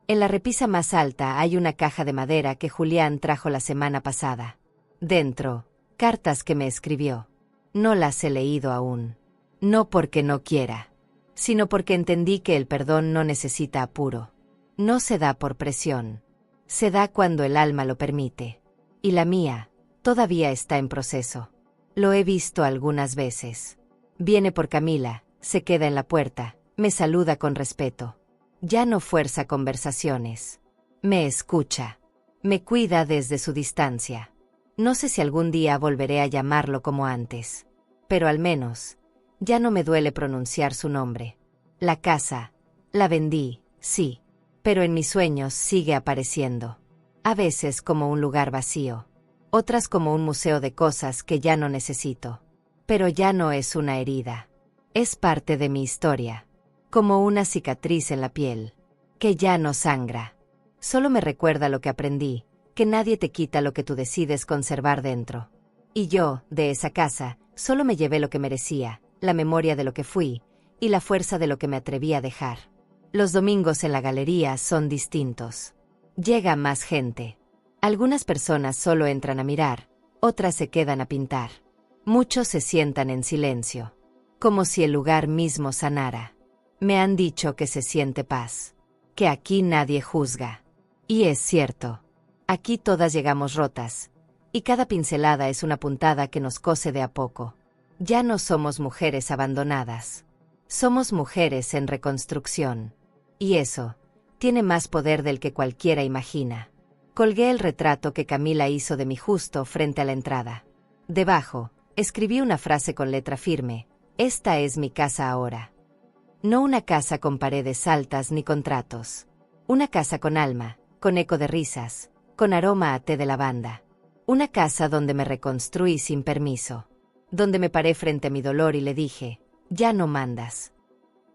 En la repisa más alta hay una caja de madera que Julián trajo la semana pasada. Dentro, cartas que me escribió. No las he leído aún. No porque no quiera, sino porque entendí que el perdón no necesita apuro. No se da por presión. Se da cuando el alma lo permite. Y la mía, todavía está en proceso. Lo he visto algunas veces. Viene por Camila, Se queda en la puerta, me saluda con respeto. Ya no fuerza conversaciones. Me escucha. Me cuida desde su distancia. No sé si algún día volveré a llamarlo como antes. Pero al menos, ya no me duele pronunciar su nombre. La casa, la vendí, sí. Pero en mis sueños sigue apareciendo. A veces como un lugar vacío. Otras como un museo de cosas que ya no necesito. Pero ya no es una herida. Es parte de mi historia. Como una cicatriz en la piel. Que ya no sangra. Solo me recuerda lo que aprendí, que nadie te quita lo que tú decides conservar dentro. Y yo, de esa casa, solo me llevé lo que merecía, la memoria de lo que fui, y la fuerza de lo que me atreví a dejar. Los domingos en la galería son distintos. Llega más gente. Algunas personas solo entran a mirar, otras se quedan a pintar. Muchos se sientan en silencio, como si el lugar mismo sanara. Me han dicho que se siente paz, que aquí nadie juzga. Y es cierto. Aquí todas llegamos rotas, y cada pincelada es una puntada que nos cose de a poco. Ya no somos mujeres abandonadas. Somos mujeres en reconstrucción. Y eso tiene más poder del que cualquiera imagina. Colgué el retrato que Camila hizo de mí justo frente a la entrada. Debajo, escribí una frase con letra firme: esta es mi casa ahora. No una casa con paredes altas ni contratos. Una casa con alma, con eco de risas, con aroma a té de lavanda. Una casa donde me reconstruí sin permiso. Donde me paré frente a mi dolor y le dije: ya no mandas.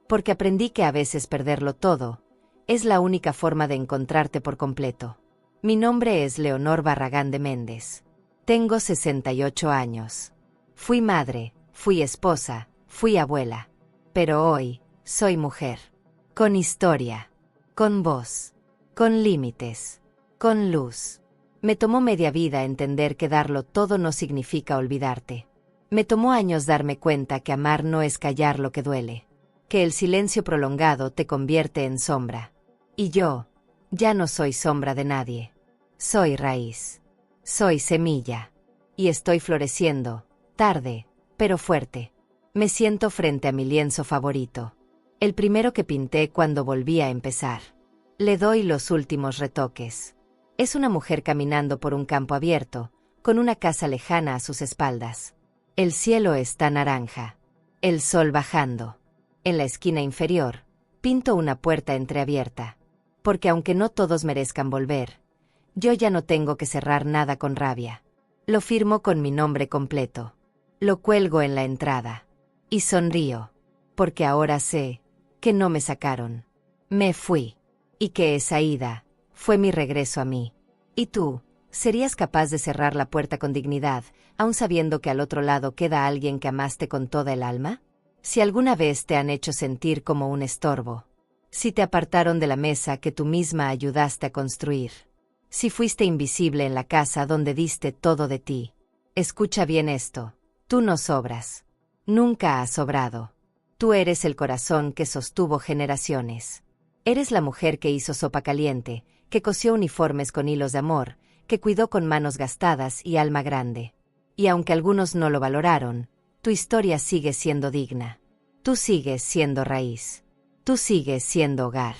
Porque aprendí que a veces perderlo todo es la única forma de encontrarte por completo. Mi nombre es Leonor Barragán de Méndez. Tengo 68 años. Fui madre, fui esposa, fui abuela. Pero hoy, soy mujer. Con historia. Con voz. Con límites. Con luz. Me tomó media vida entender que darlo todo no significa olvidarte. Me tomó años darme cuenta que amar no es callar lo que duele. Que el silencio prolongado te convierte en sombra. Y yo, ya no soy sombra de nadie. Soy raíz. Soy semilla. Y estoy floreciendo, tarde, pero fuerte. Me siento frente a mi lienzo favorito. El primero que pinté cuando volví a empezar. Le doy los últimos retoques. Es una mujer caminando por un campo abierto, con una casa lejana a sus espaldas. El cielo está naranja. El sol bajando. En la esquina inferior, pinto una puerta entreabierta. Porque aunque no todos merezcan volver, yo ya no tengo que cerrar nada con rabia. Lo firmo con mi nombre completo. Lo cuelgo en la entrada. Y sonrío. Porque ahora sé que no me sacaron. Me fui. Y que esa ida fue mi regreso a mí. ¿Y tú, serías capaz de cerrar la puerta con dignidad, aun sabiendo que al otro lado queda alguien que amaste con toda el alma? Si alguna vez te han hecho sentir como un estorbo. Si te apartaron de la mesa que tú misma ayudaste a construir. Si fuiste invisible en la casa donde diste todo de ti. Escucha bien esto. Tú no sobras. Nunca has sobrado. Tú eres el corazón que sostuvo generaciones. Eres la mujer que hizo sopa caliente, que cosió uniformes con hilos de amor, que cuidó con manos gastadas y alma grande. Y aunque algunos no lo valoraron, tu historia sigue siendo digna. Tú sigues siendo raíz. Tú sigues siendo hogar.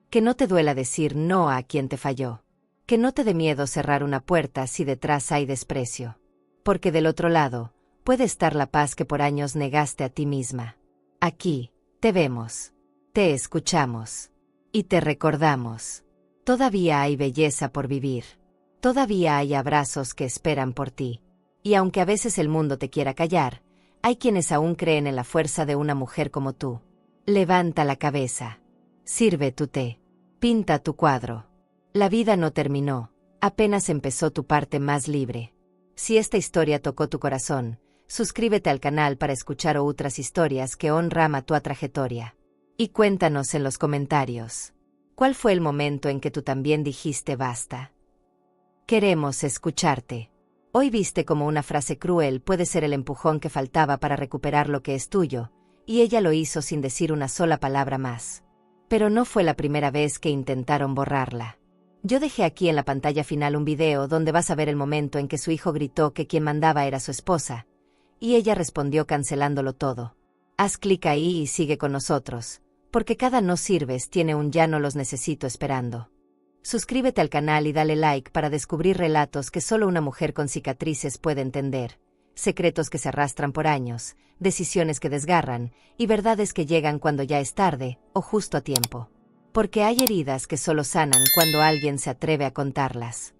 Que no te duela decir no a quien te falló. Que no te dé miedo cerrar una puerta si detrás hay desprecio. Porque del otro lado, puede estar la paz que por años negaste a ti misma. Aquí, te vemos. Te escuchamos. Y te recordamos. Todavía hay belleza por vivir. Todavía hay abrazos que esperan por ti. Y aunque a veces el mundo te quiera callar, hay quienes aún creen en la fuerza de una mujer como tú. Levanta la cabeza. Sirve tu té. Pinta tu cuadro. La vida no terminó, apenas empezó tu parte más libre. Si esta historia tocó tu corazón, suscríbete al canal para escuchar otras historias que honran a tu trayectoria. Y cuéntanos en los comentarios. ¿Cuál fue el momento en que tú también dijiste basta? Queremos escucharte. Hoy viste como una frase cruel puede ser el empujón que faltaba para recuperar lo que es tuyo, y ella lo hizo sin decir una sola palabra más. Pero no fue la primera vez que intentaron borrarla. Yo dejé aquí en la pantalla final un video donde vas a ver el momento en que su hijo gritó que quien mandaba era su esposa, y ella respondió cancelándolo todo. Haz clic ahí y sigue con nosotros, porque cada no sirves tiene un ya no los necesito esperando. Suscríbete al canal y dale like para descubrir relatos que solo una mujer con cicatrices puede entender, secretos que se arrastran por años, decisiones que desgarran y verdades que llegan cuando ya es tarde o justo a tiempo. Porque hay heridas que solo sanan cuando alguien se atreve a contarlas.